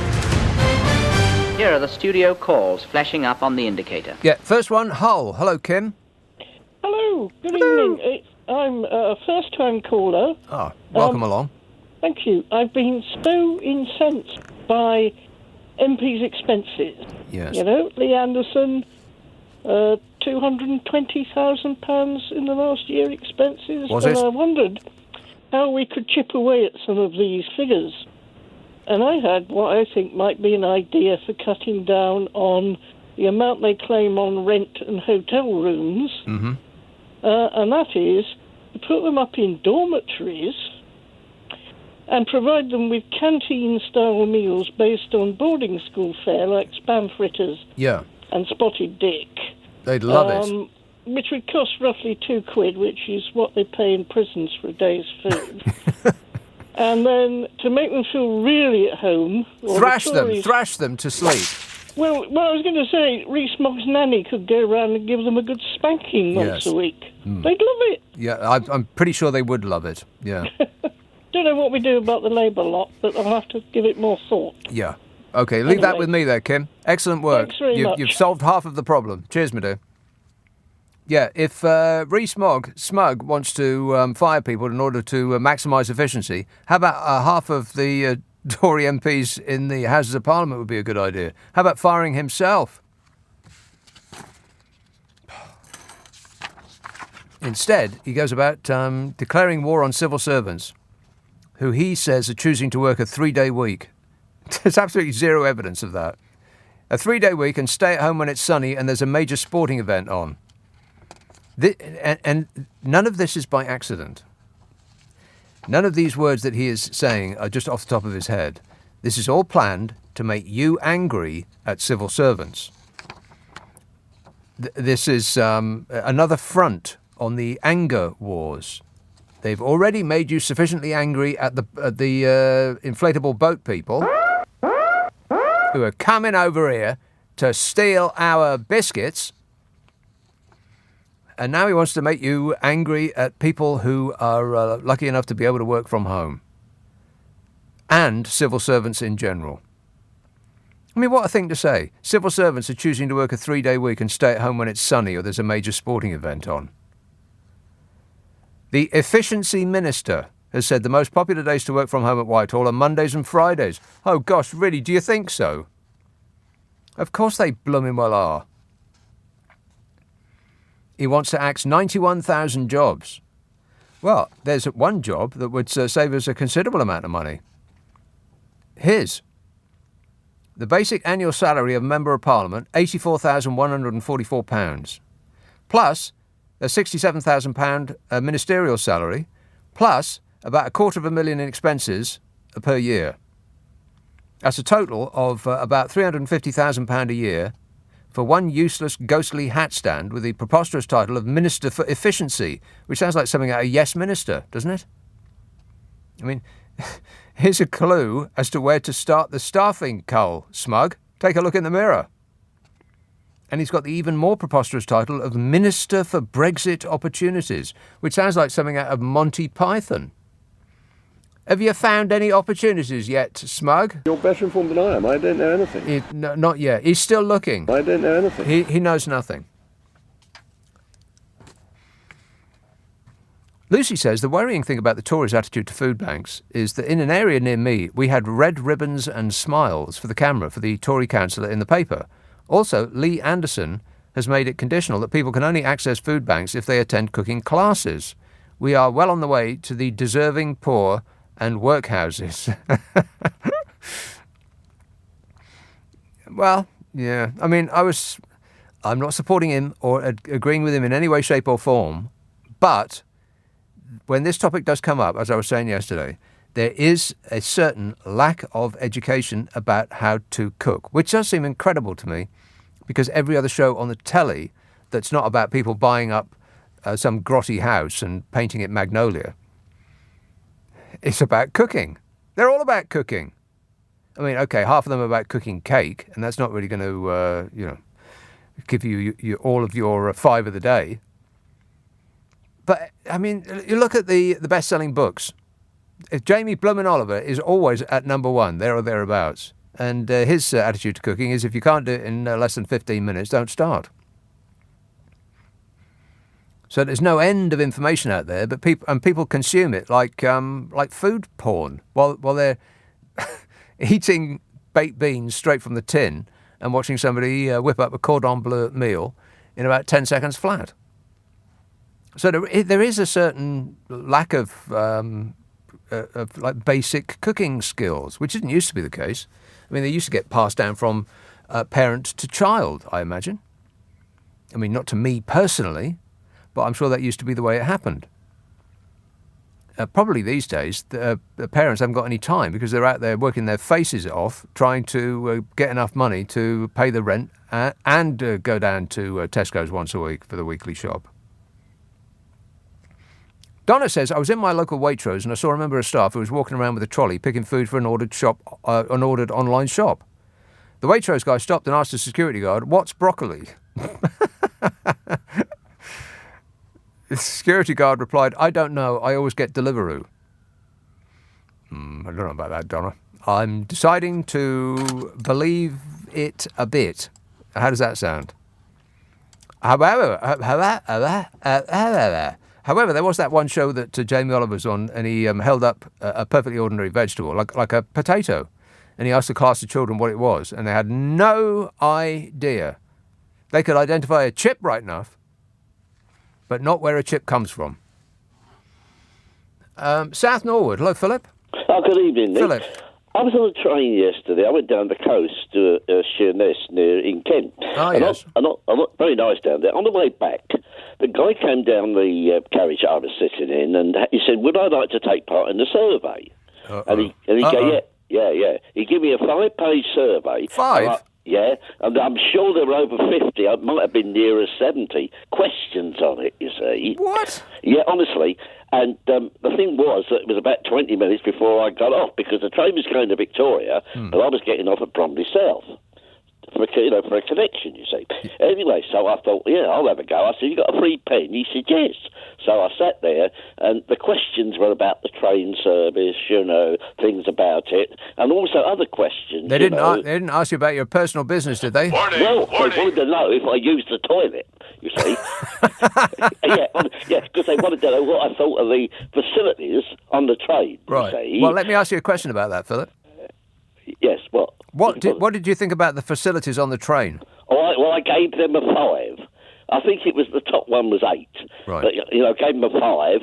Here are the studio calls flashing up on the indicator. Yeah, first one, Hull. Hello, Kim. Hello, good evening. I'm a first-time caller. Oh, welcome along. Thank you. I've been so incensed by MPs' expenses. Yes. You know, Lee Anderson, £220,000 in the last year expenses. Was and it? I wondered how we could chip away at some of these figures. And I had what I think might be an idea for cutting down on the amount they claim on rent and hotel rooms. Mm-hmm. And that is to put them up in dormitories and provide them with canteen-style meals based on boarding school fare, like spam fritters and spotted dick. They'd love it. Which would cost roughly £2, which is what they pay in prisons for a day's food. And then to make them feel really at home... Thrash them to sleep. Well, I was going to say, Rees-Mogg's nanny could go around and give them a good spanking once a week. They'd love it. Yeah, I'm pretty sure they would love it, yeah. Don't know what we do about the Labour lot, but I'll have to give it more thought. Yeah. OK, leave that with me there, Kim. Excellent work. Thanks very much. You've solved half of the problem. Cheers, my dear. Yeah, if Rees-Mogg wants to fire people in order to maximise efficiency, how about half of the Tory MPs in the Houses of Parliament would be a good idea? How about firing himself? Instead, he goes about declaring war on civil servants, who he says are choosing to work a 3-day week. There's absolutely zero evidence of that. A 3-day week and stay at home when it's sunny and there's a major sporting event on. And none of this is by accident. None of these words that he is saying are just off the top of his head. This is all planned to make you angry at civil servants. This is another front on the anger wars. They've already made you sufficiently angry at the inflatable boat people who are coming over here to steal our biscuits. And now he wants to make you angry at people who are lucky enough to be able to work from home. And civil servants in general. I mean, what a thing to say. Civil servants are choosing to work a 3-day week and stay at home when it's sunny or there's a major sporting event on. The efficiency minister has said the most popular days to work from home at Whitehall are Mondays and Fridays. Oh gosh, really, do you think so? Of course they blooming well are. He wants to axe 91,000 jobs. Well, there's one job that would save us a considerable amount of money. His. The basic annual salary of a Member of Parliament, £84,144. Plus a £67,000 ministerial salary, plus about £250,000 in expenses per year. That's a total of about £350,000 a year for one useless, ghostly hat stand with the preposterous title of Minister for Efficiency, which sounds like something out of Yes Minister, doesn't it? I mean, here's a clue as to where to start the staffing cull, smug. Take a look in the mirror. And he's got the even more preposterous title of Minister for Brexit Opportunities, which sounds like something out of Monty Python. Have you found any opportunities yet, smug? You're better informed than I am. I don't know anything. No, not yet. He's still looking. I don't know anything. He knows nothing. Lucy says the worrying thing about the Tories' attitude to food banks is that in an area near me, we had red ribbons and smiles for the camera for the Tory councillor in the paper. Also, Lee Anderson has made it conditional that people can only access food banks if they attend cooking classes. We are well on the way to the deserving poor and workhouses. Well, yeah. I mean, I'm not supporting him or agreeing with him in any way, shape or form, but when this topic does come up, as I was saying yesterday, there is a certain lack of education about how to cook, which does seem incredible to me, because every other show on the telly that's not about people buying up some grotty house and painting it magnolia, it's about cooking. They're all about cooking. I mean, okay, half of them are about cooking cake, and that's not really going to, give you all of your five of the day. But, I mean, you look at the best-selling books. Jamie Bloomin' Oliver is always at number one, there or thereabouts. And his attitude to cooking is if you can't do it in less than 15 minutes, don't start. So there's no end of information out there, but people consume it like food porn while they're eating baked beans straight from the tin and watching somebody whip up a cordon bleu meal in about 10 seconds flat. So there is a certain lack of like basic cooking skills, which didn't used to be the case. I mean, they used to get passed down from parent to child, I imagine. I mean, not to me personally, but I'm sure that used to be the way it happened. Probably these days, the parents haven't got any time because they're out there working their faces off, trying to get enough money to pay the rent and go down to Tesco's once a week for the weekly shop. Donna says, I was in my local Waitrose and I saw a member of staff who was walking around with a trolley picking food for an ordered online shop. The Waitrose guy stopped and asked the security guard, "What's broccoli?" The security guard replied, "I don't know, I always get Deliveroo." I don't know about that, Donna. I'm deciding to believe it a bit. How does that sound? However, there was that one show that Jamie Oliver was on, and he held up a perfectly ordinary vegetable, like a potato, and he asked the class of children what it was, and they had no idea. They could identify a chip right enough, but not where a chip comes from. South Norwood. Hello, Philip. Oh, good evening, Nick. Philip. I was on a train yesterday. I went down the coast to Sheerness in Kent. Oh, yes. I'm very nice down there. On the way back, the guy came down the carriage I was sitting in, and he said, "Would I like to take part in the survey?" And he goes, yeah. He gave me a 5-page survey. 5? Yeah, and I'm sure there were over 50. I might have been nearer 70 questions on it, you see. What? Yeah, honestly. And the thing was that it was about 20 minutes before I got off, because the train was going to Victoria, but I was getting off at Bromley South. for a connection, you see. Anyway, so I thought, yeah, I'll have a go. I said, you got a free pen? He said, yes. So I sat there, and the questions were about the train service, things about it, and also other questions. They didn't ask you about your personal business, did they? Well, they wanted to know if I used the toilet, you see. Because they wanted to know what I thought of the facilities on the train, right. You see. Well, let me ask you a question about that, Philip. Yes, what? What did you think about the facilities on the train? Well, I gave them a 5. I think it was the top one was 8. Right. But, I gave them a 5,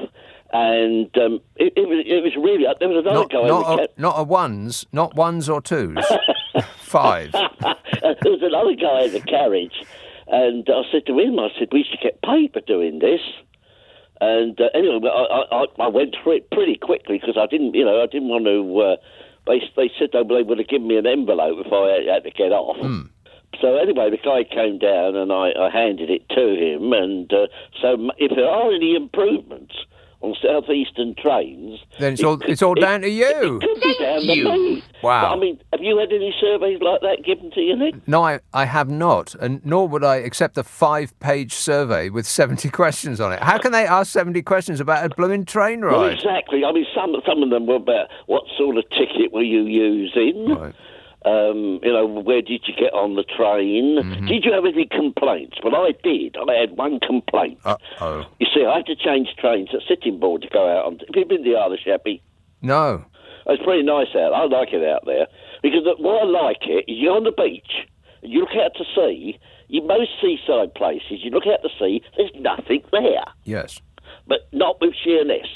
and it was really... There was another guy... Not ones or twos. 5. There was another guy in the carriage, and I said to him, we should get paid for doing this. And anyway, I went through it pretty quickly because I didn't want to... They said they would have given me an envelope if I had to get off. Mm. So anyway, the guy came down and I handed it to him. And so if there are any improvements on southeastern trains, then it's all down to you. It could be down to me. Wow. But, I mean, have you had any surveys like that given to you, Nick? No, I have not, and nor would I accept a 5-page survey with 70 questions on it. How can they ask 70 questions about a blooming train ride? Well, exactly. I mean, some of them were about what sort of ticket were you using? Right. Where did you get on the train? Mm-hmm. Did you have any complaints? Well, I did. I had one complaint. Uh-oh. You see, I had to change trains at Sitting Bull to go out on... Have you been to the Isle of Sheppey? No. It's pretty nice out. I like it out there. Because what I like it is you're on the beach, and you look out to sea. Most seaside places, you look out to sea, there's nothing there. Yes. But not with Sheerness.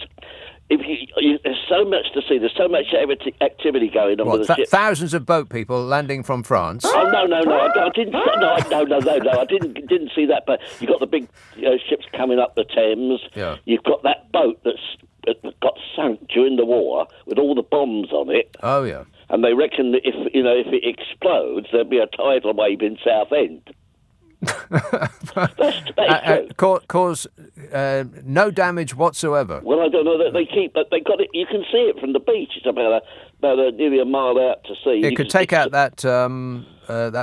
There's so much to see. There's so much activity going on with the ship. Thousands of boat people landing from France. Oh no! I didn't. No, I didn't see that. But you've got the big ships coming up the Thames. Yeah. You've got that boat that got sunk during the war with all the bombs on it. Oh yeah. And they reckon that if it explodes, there'll be a tidal wave in Southend. That's true. Cause no damage whatsoever. Well, I don't know that they got it. You can see it from the beach. It's about nearly a mile out to sea. It could take out that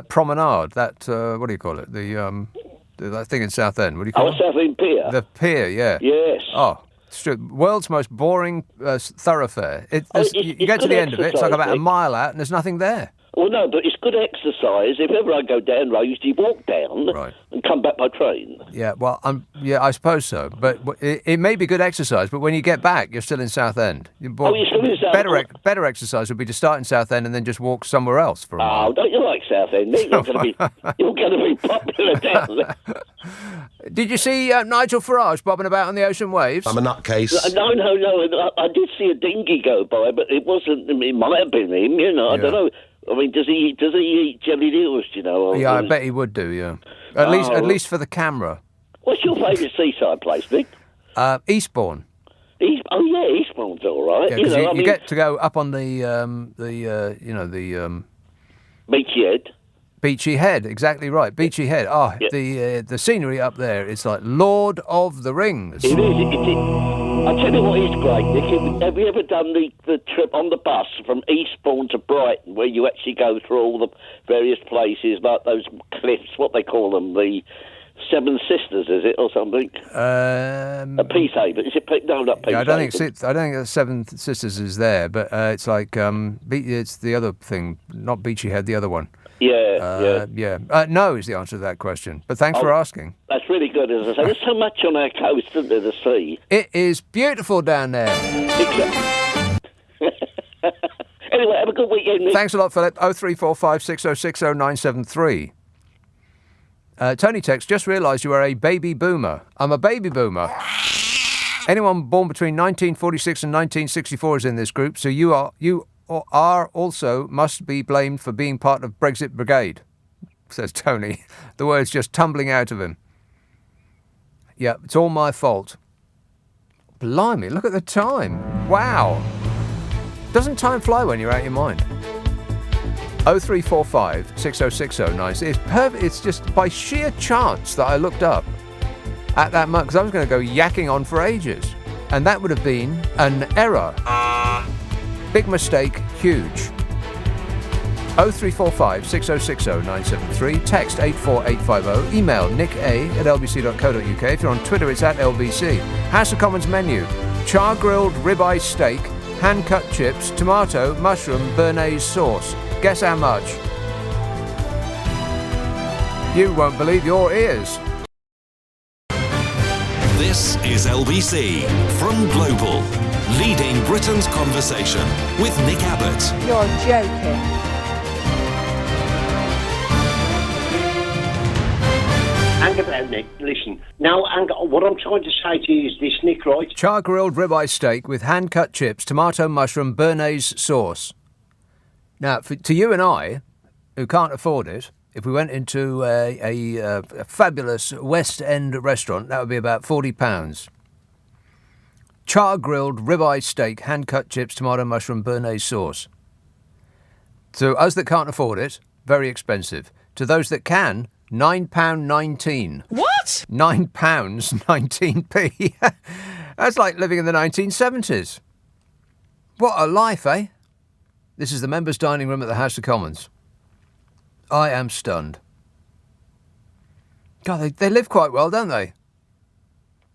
promenade. That what do you call it? That thing in Southend. What do you call it? Southend Pier. The pier, yeah. Yes. Oh. It's true. World's most boring thoroughfare. You get to the end of it, it's like about a mile out, and there's nothing there. Well, no, but it's good exercise. If ever I go down, I usually walk down and come back by train. Yeah, well, I suppose so. But it may be good exercise, but when you get back, you're still in Southend. You're still in Southend? Better exercise would be to start in Southend and then just walk somewhere else for a while. Oh, don't you like Southend? You're going to be popular down there. Did you see Nigel Farage bobbing about on the ocean waves? I'm a nutcase. No. I did see a dinghy go by, but it wasn't. It might have been him. I don't know. I mean, does he eat jellied eels? Yeah, I bet he would do. Yeah, at least for the camera. What's your favourite seaside place, Nick? Eastbourne. Eastbourne's all right. Yeah, you get to go up on the Beachy Head. Beachy Head, exactly right. Beachy Head. Oh, yeah. The scenery up there is like Lord of the Rings. It is. I'll tell you what is great, Nick. Have you ever done the trip on the bus from Eastbourne to Brighton, where you actually go through all the various places, like those cliffs, what they call them, the Seven Sisters, is it, or something? A Peacehaven. Is it? No, not Peacehaven. I don't think the Seven Sisters is there, but it's like it's the other thing, not Beachy Head, the other one. Yeah. No is the answer to that question. But thanks for asking. That's really good, as I say. There's so much on our coast, isn't there, the sea? It is beautiful down there. Anyway, have a good weekend, Nick. Thanks a lot, Philip. 0345 6060 973. Tony text, just realised you are a baby boomer. I'm a baby boomer. Anyone born between 1946 and 1964 is in this group, so you are also must be blamed for being part of Brexit Brigade, says Tony. The words just tumbling out of him. Yeah, it's all my fault. Blimey, look at the time. Wow. Doesn't time fly when you're out of your mind? 0345 6060 It's perfect. It's just by sheer chance that I looked up at that moment, because I was going to go yakking on for ages. And that would have been an error. Big mistake, huge. 0345 6060 973, text 84850, email nicka@lbc.co.uk. If you're on Twitter, it's @LBC. House of Commons menu: char-grilled ribeye steak, hand-cut chips, tomato, mushroom, béarnaise sauce. Guess how much? You won't believe your ears. This is LBC from Global, leading Britain's conversation with Nick Abbott. You're joking. Hang about, Nick. Listen. Now, what I'm trying to say to you is this, Nick, right? Char-grilled ribeye steak with hand-cut chips, tomato, mushroom, béarnaise sauce. Now, to you and I, who can't afford it, if we went into a fabulous West End restaurant, that would be about £40. Char-grilled ribeye steak, hand-cut chips, tomato, mushroom, béarnaise sauce. To us that can't afford it, very expensive. To those that can, £9.19. What? £9 19p. That's like living in the 1970s. What a life, eh? This is the members' dining room at the House of Commons. I am stunned. God, they live quite well, don't they?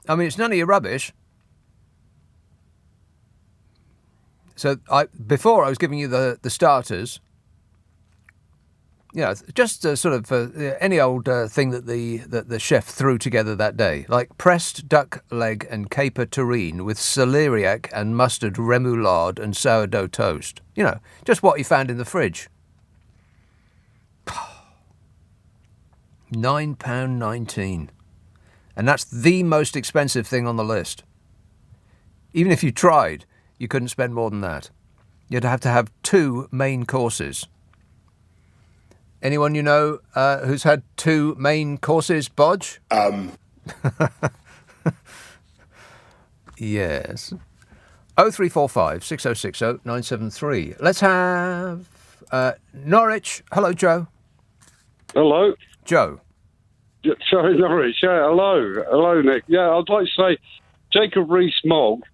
I mean, it's none of your rubbish. So before I was giving you the starters. Yeah, just sort of any old thing that the chef threw together that day, like pressed duck leg and caper terrine with celeriac and mustard remoulade and sourdough toast. You know, just what he found in the fridge. £9.19. And that's the most expensive thing on the list. Even if you tried, you couldn't spend more than that. You'd have to have 2 main courses. Anyone you know who's had 2 main courses, Bodge? Yes. 0345 6060 973. Let's have Norwich. Hello, Joe. Hello. Joe. Sorry, Norwich. Yeah, hello. Hello, Nick. Yeah, I'd like to say Jacob Rees-Mogg,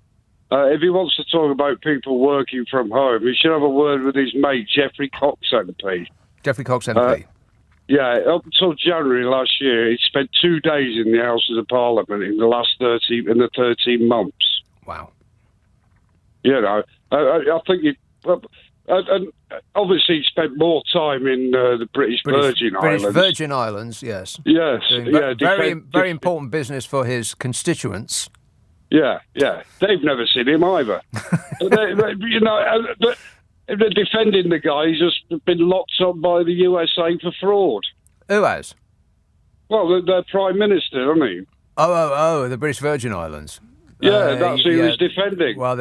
if he wants to talk about people working from home, he should have a word with his mate, Geoffrey Cox MP. Geoffrey Cox MP. Yeah, up until January last year, he spent 2 days in the Houses of Parliament in the 13 months. Wow. You know, I think he... And obviously, he spent more time in the British Virgin Islands. British Virgin Islands, yes. Yes, very important business for his constituents. Yeah. They've never seen him either. You know, they're defending the guy. He's just been locked up by the USA for fraud. Who has? Well, the Prime Minister, I mean. Oh, the British Virgin Islands. Yeah, that's who he was defending. Well,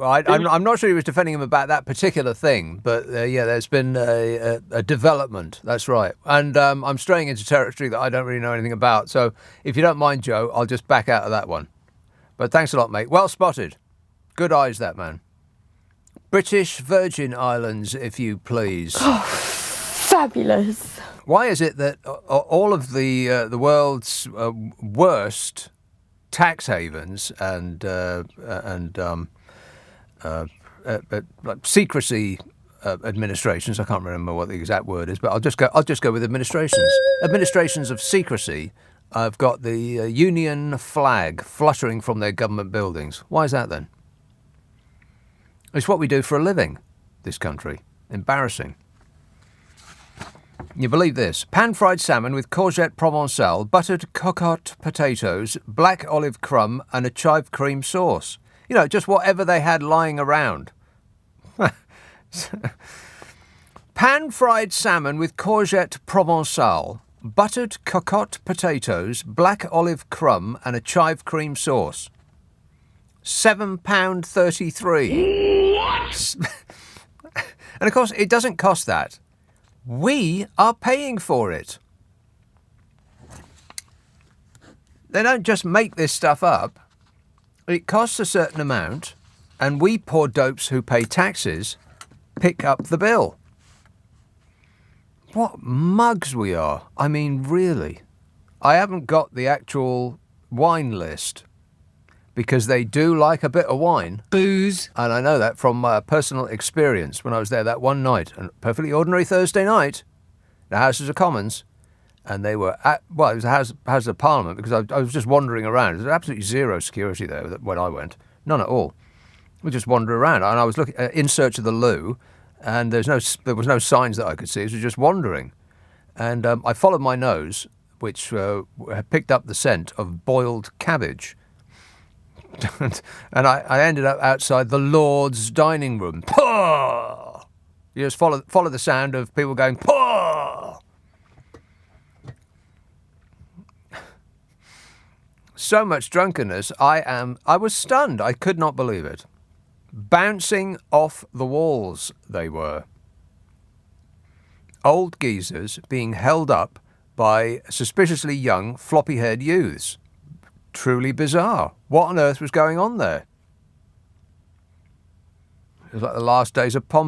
I'm not sure he was defending him about that particular thing, but there's been a development. That's right. And I'm straying into territory that I don't really know anything about. So if you don't mind, Joe, I'll just back out of that one. But thanks a lot, mate. Well spotted. Good eyes, that man. British Virgin Islands, if you please. Oh, fabulous. Why is it that all of the world's worst tax havens and secrecy administrations, I can't remember what the exact word is, but I'll just go with administrations of secrecy, have got the Union flag fluttering from their government buildings? Why is that then? It's what we do for a living, this country. Embarrassing. You believe this? Pan-fried salmon with courgette provençale, buttered cocotte potatoes, black olive crumb and a chive cream sauce. You know, just whatever they had lying around. Pan-fried salmon with courgette provençale, buttered cocotte potatoes, black olive crumb and a chive cream sauce. £7.33. What? And of course, it doesn't cost that. We are paying for it. They don't just make this stuff up. It costs a certain amount, and we poor dopes who pay taxes pick up the bill. What mugs we are. I mean, really. I haven't got the actual wine list, because they do like a bit of wine. Booze. And I know that from personal experience when I was there that one night, a perfectly ordinary Thursday night, the Houses of Commons, and they were at, well, it was the House of Parliament, because I was just wandering around. There was absolutely zero security there when I went. None at all. We just wandered around, and I was looking in search of the loo, and there was no signs that I could see. It was just wandering. And I followed my nose, which had picked up the scent of boiled cabbage. And I ended up outside the Lord's dining room. Pah! You just follow the sound of people going, Pah! So much drunkenness, I was stunned. I could not believe it. Bouncing off the walls, they were. Old geezers being held up by suspiciously young, floppy-haired youths. Truly bizarre. What on earth was going on there? It was like the last days of Pompeii.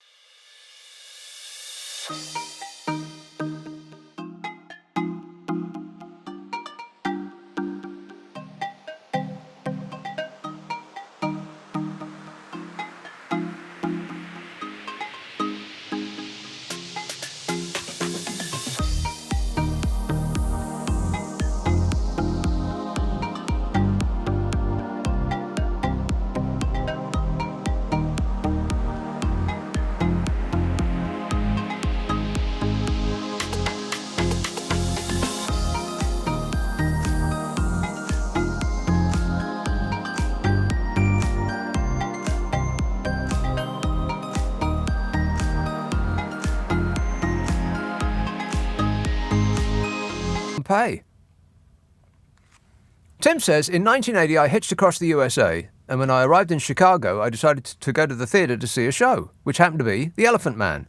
Tim says, in 1980 I hitched across the USA, and when I arrived in Chicago I decided to go to the theatre to see a show, which happened to be The Elephant Man,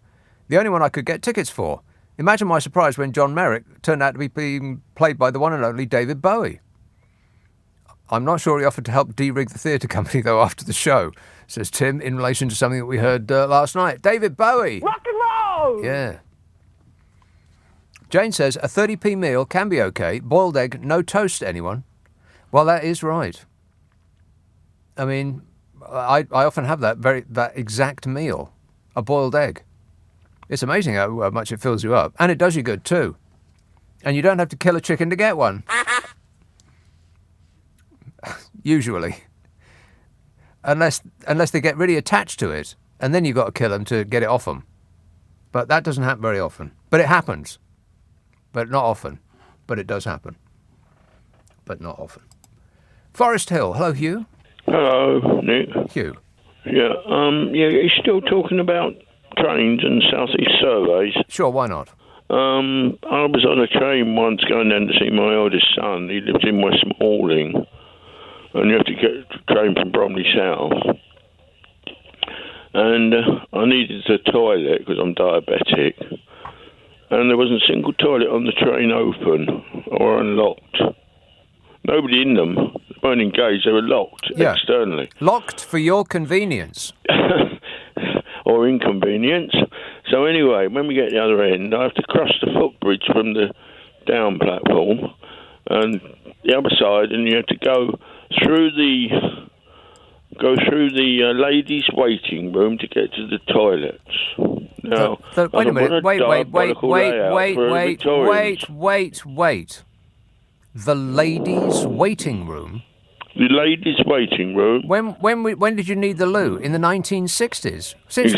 the only one I could get tickets for. Imagine my surprise when John Merrick turned out to be being played by the one and only David Bowie. I'm not sure he offered to help de-rig the theatre company, though, after the show, says Tim, in relation to something that we heard last night. David Bowie! Rock and roll! Yeah. Jane says, a 30p meal can be okay. Boiled egg, no toast, anyone? Well, that is right. I mean, I often have that exact meal, a boiled egg. It's amazing how much it fills you up. And it does you good, too. And you don't have to kill a chicken to get one. Usually. Unless they get really attached to it, and then you've got to kill them to get it off them. But that doesn't happen very often. But it happens. But not often. But it does happen. But not often. Forest Hill. Hello, Hugh. Hello, Nick. Hugh. Yeah, you're still talking about trains and Southeast surveys. Sure, why not? I was on a train once going down to see my eldest son. He lives in West Malling, and you have to get a train from Bromley South. And I needed the toilet because I'm diabetic. And there wasn't a single toilet on the train open or unlocked. Nobody in them. They weren't engaged. They were locked externally. Locked for your convenience. Or inconvenience. So anyway, when we get to the other end, I have to cross the footbridge from the down platform and the other side, and you have to go through the ladies' waiting room to get to the toilets. Now, wait a minute. Wait. The ladies' waiting room? The ladies' waiting room. When did you need the loo? In the 1960s? Since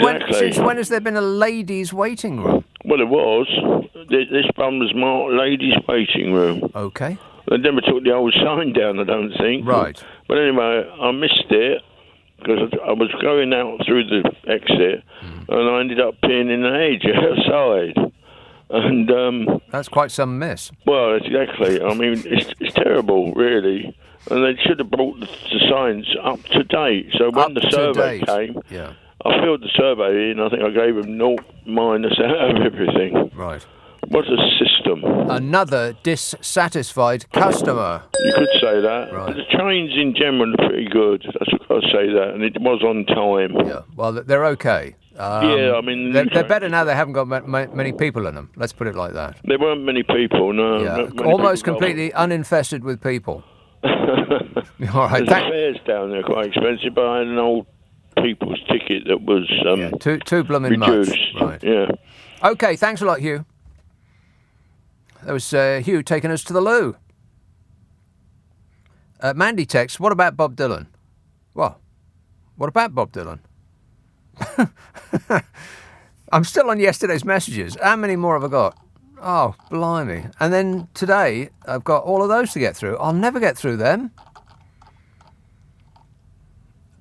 when has there been a ladies' waiting room? Well, it was. This one was marked ladies' waiting room. Okay. They never took the old sign down, I don't think. Right. But anyway, I missed it because I was going out through the exit and I ended up peeing in the hedge outside. And that's quite some miss. Well, exactly. I mean, it's terrible, really. And they should have brought the signs up to date. So when the survey came, I filled the survey in. I think I gave them 0 minus out of everything. Right. What a system. Another dissatisfied customer. You could say that. Right. The trains in general are pretty good. I'll say that. And it was on time. Yeah. Well, they're okay. I mean... They're better now they haven't got many people in them. Let's put it like that. There weren't many people, no. Yeah. Almost completely uninfested with people. All right. The fares down there are quite expensive, but I had an old people's ticket that was too blooming much. reduced. Right. Yeah. Okay, thanks a lot, Hugh. That was Hugh taking us to the loo. Mandy texts, what about Bob Dylan? Well, what about Bob Dylan? I'm still on yesterday's messages. How many more have I got? Oh, blimey. And then today, I've got all of those to get through. I'll never get through them.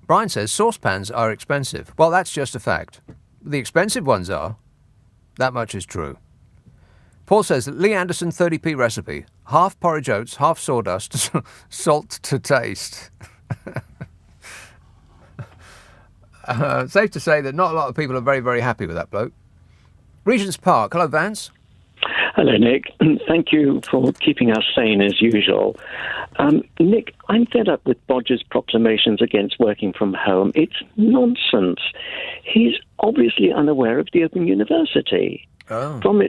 Brian says saucepans are expensive. Well, that's just a fact. The expensive ones are. That much is true. Paul says that Lee Anderson 30p recipe. Half porridge oats, half sawdust, salt to taste. Safe to say that not a lot of people are very, very happy with that bloke. Regent's Park. Hello, Vance. Hello, Nick. Thank you for keeping us sane as usual. Nick, I'm fed up with Bodger's proclamations against working from home. It's nonsense. He's obviously unaware of the Open University. Oh. From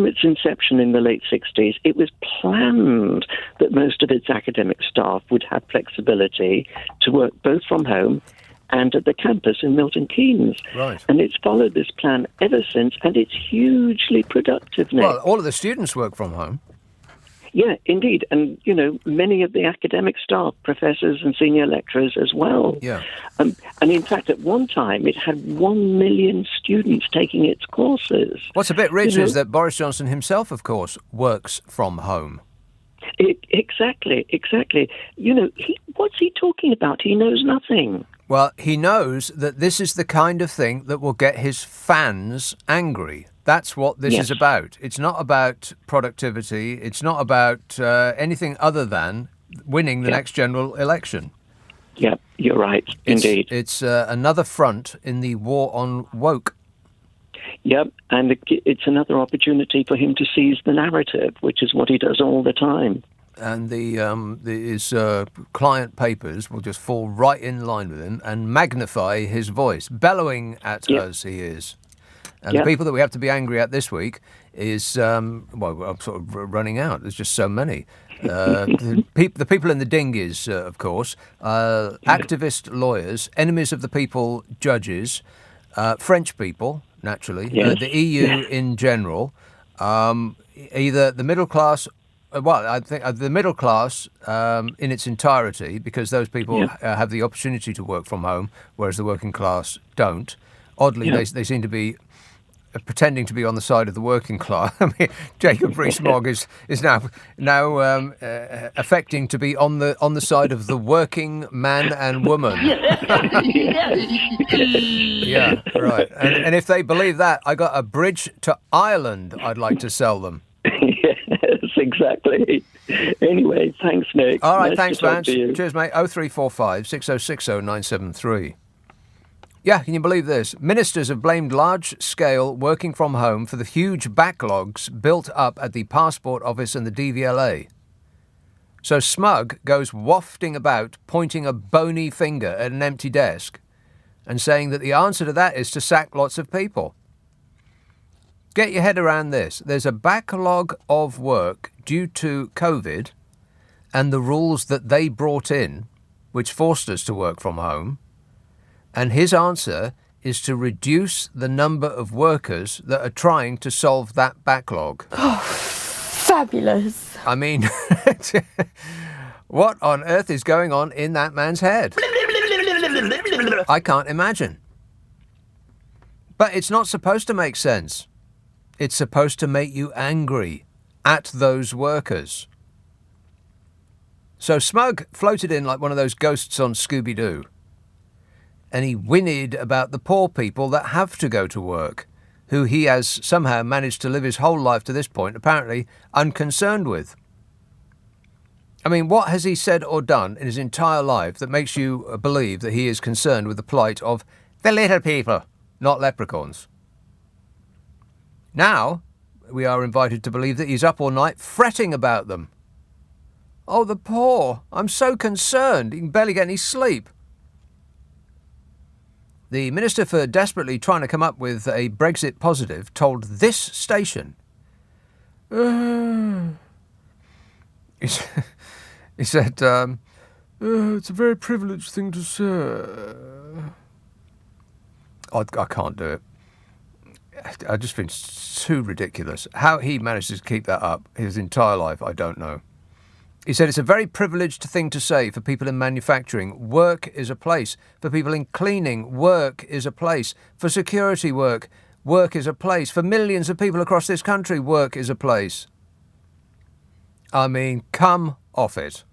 its inception in the late 60s, it was planned that most of its academic staff would have flexibility to work both from home and at the campus in Milton Keynes. Right. And it's followed this plan ever since, and it's hugely productive now. Well, all of the students work from home. Yeah, indeed. And, many of the academic staff, professors and senior lecturers as well. Yeah. And in fact, at one time, it had 1 million students taking its courses. What's a bit rich is that Boris Johnson himself, of course, works from home. Exactly. What's he talking about? He knows nothing. Well, he knows that this is the kind of thing that will get his fans angry. That's what this is about. It's not about productivity. It's not about anything other than winning the next general election. Yeah, you're right, indeed. It's another front in the war on woke. Yep, and it's another opportunity for him to seize the narrative, which is what he does all the time. And his client papers will just fall right in line with him and magnify his voice. Bellowing at us, he is. And the people that we have to be angry at this week is, I'm sort of running out. There's just so many. The people in the dinghies, of course, activist lawyers, enemies of the people judges, French people, naturally, the EU in general, either the middle class. Well, I think the middle class in its entirety, because those people have the opportunity to work from home, whereas the working class don't. Oddly, they seem to be pretending to be on the side of the working class. I mean, Jacob Rees-Mogg is now affecting to be on the side of the working man and woman. Yeah, right. And if they believe that, I got a bridge to Ireland I'd like to sell them. Yes, exactly. Anyway, thanks, Nick. All right, nice thanks, to talk Vance. to you. Cheers, mate. 0345 6060 973. Yeah, can you believe this? Ministers have blamed large-scale working from home for the huge backlogs built up at the Passport Office and the DVLA. So Smug goes wafting about, pointing a bony finger at an empty desk and saying that the answer to that is to sack lots of people. Get your head around this. There's a backlog of work due to COVID and the rules that they brought in, which forced us to work from home. And his answer is to reduce the number of workers that are trying to solve that backlog. Oh, fabulous. I mean, what on earth is going on in that man's head? I can't imagine. But it's not supposed to make sense. It's supposed to make you angry at those workers. So Smug floated in like one of those ghosts on Scooby-Doo. And he whinnied about the poor people that have to go to work, who he has somehow managed to live his whole life to this point, apparently unconcerned with. I mean, what has he said or done in his entire life that makes you believe that he is concerned with the plight of the little people, not leprechauns? Now, we are invited to believe that he's up all night fretting about them. Oh, the poor. I'm so concerned. He can barely get any sleep. The Minister for desperately trying to come up with a Brexit positive told this station, he said, It's a very privileged thing to say. I can't do it. I just think it's too ridiculous. How he manages to keep that up his entire life, I don't know. He said it's a very privileged thing to say for people in manufacturing. Work is a place. For people in cleaning, work is a place. For security work, work is a place. For millions of people across this country, work is a place. I mean, come off it.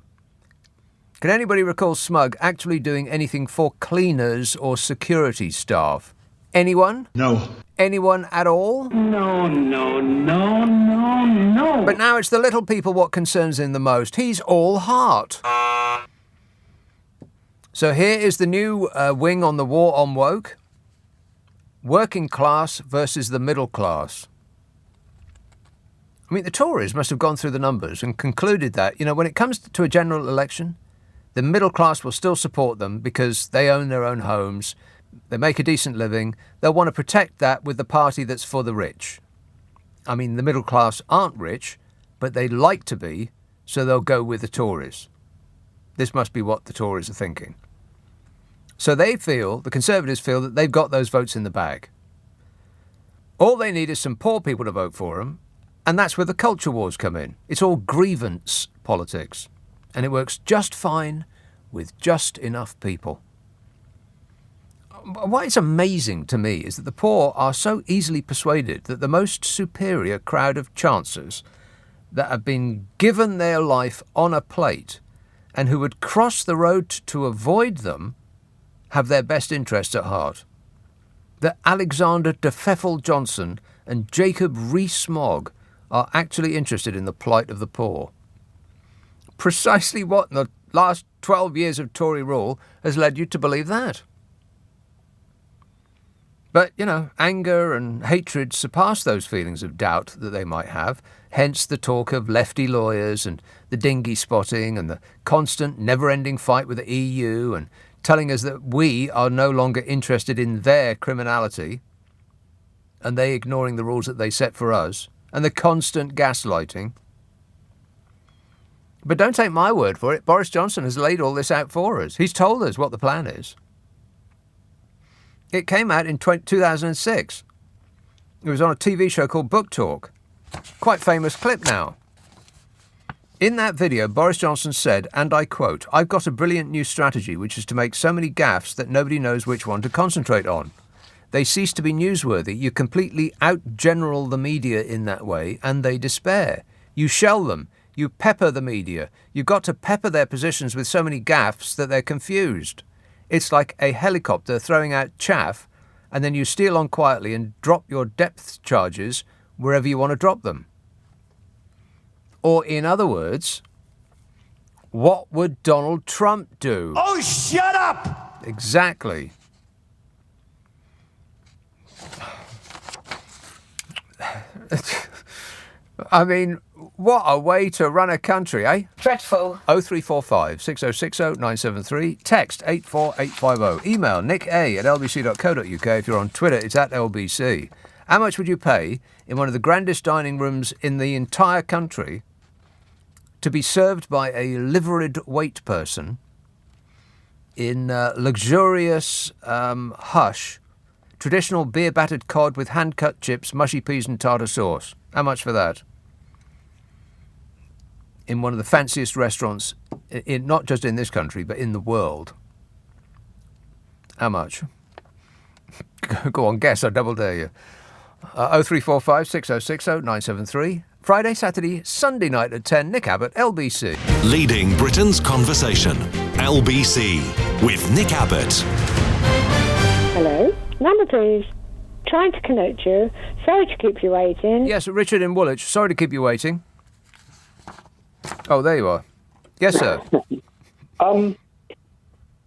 Can anybody recall Smug actually doing anything for cleaners or security staff? Anyone? No. Anyone at all? No. But now it's the little people what concerns him the most. He's all heart. So here is the new wing on the war on woke. Working class versus the middle class. I mean, the Tories must have gone through the numbers and concluded that, when it comes to a general election, the middle class will still support them because they own their own homes, they make a decent living, they'll want to protect that with the party that's for the rich. I mean, the middle class aren't rich, but they like to be, so they'll go with the Tories. This must be what the Tories are thinking. So the Conservatives feel that they've got those votes in the bag. All they need is some poor people to vote for them, and that's where the culture wars come in. It's all grievance politics. And it works just fine with just enough people. What is amazing to me is that the poor are so easily persuaded that the most superior crowd of chancers that have been given their life on a plate and who would cross the road to avoid them have their best interests at heart. That Alexander de Pfeffel Johnson and Jacob Rees-Mogg are actually interested in the plight of the poor. Precisely what in the last 12 years of Tory rule has led you to believe that? But, anger and hatred surpass those feelings of doubt that they might have, hence the talk of lefty lawyers and the dinghy spotting and the constant never-ending fight with the EU and telling us that we are no longer interested in their criminality and they ignoring the rules that they set for us and the constant gaslighting. But don't take my word for it. Boris Johnson has laid all this out for us. He's told us what the plan is. It came out in 2006. It was on a TV show called Book Talk. Quite famous clip now. In that video, Boris Johnson said, and I quote, "I've got a brilliant new strategy, which is to make so many gaffes that nobody knows which one to concentrate on. They cease to be newsworthy. You completely out-general the media in that way, and they despair. You shell them. You pepper the media. You've got to pepper their positions with so many gaffes that they're confused. It's like a helicopter throwing out chaff, and then you steal on quietly and drop your depth charges wherever you want to drop them." Or in other words, what would Donald Trump do? Oh, shut up! Exactly. I mean, what a way to run a country, eh? Dreadful. 0345 6060 973. Text 84850. Email nicka@lbc.co.uk. If you're on Twitter, it's @LBC. How much would you pay in one of the grandest dining rooms in the entire country to be served by a liveried wait person in luxurious hush, traditional beer-battered cod with hand-cut chips, mushy peas and tartar sauce? How much for that? In one of the fanciest restaurants, not just in this country, but in the world. How much? Go on, guess, I double dare you. 0345 6060 973. Friday, Saturday, Sunday night at 10. Nick Abbott, LBC. Leading Britain's conversation. LBC with Nick Abbott. Hello, number please. Trying to connect you. Sorry to keep you waiting. Yes, Richard in Woolwich. Sorry to keep you waiting. Oh, there you are. Yes, sir.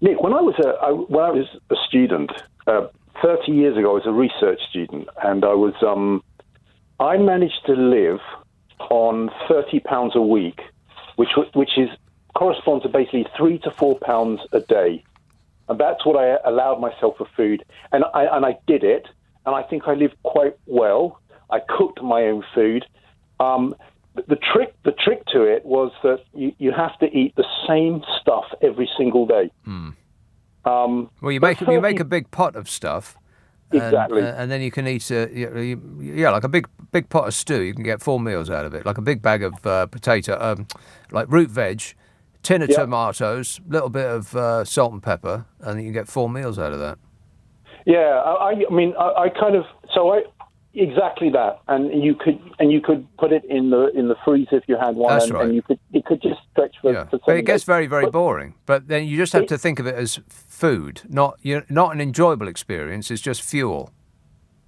Nick, when I was a student, 30 years ago, I was a research student, and I managed to live on £30 a week, which corresponds to basically £3 to £4 a day, and that's what I allowed myself for food, and I did it, and I think I lived quite well. I cooked my own food. the trick to it was that you have to eat the same stuff every single day. Well, you make a big pot of stuff. Exactly. And then you can eat, like a big pot of stew. You can get 4 meals out of it. Like a big bag of potato, like root veg, tin of tomatoes, little bit of salt and pepper, and you can get 4 meals out of that. Yeah, I kind of exactly that, and you could put it in the freezer if you had one. That's right. And it could just stretch for. Yeah. For but it gets very, very boring. But then you just have to think of it as food, not an enjoyable experience. It's just fuel.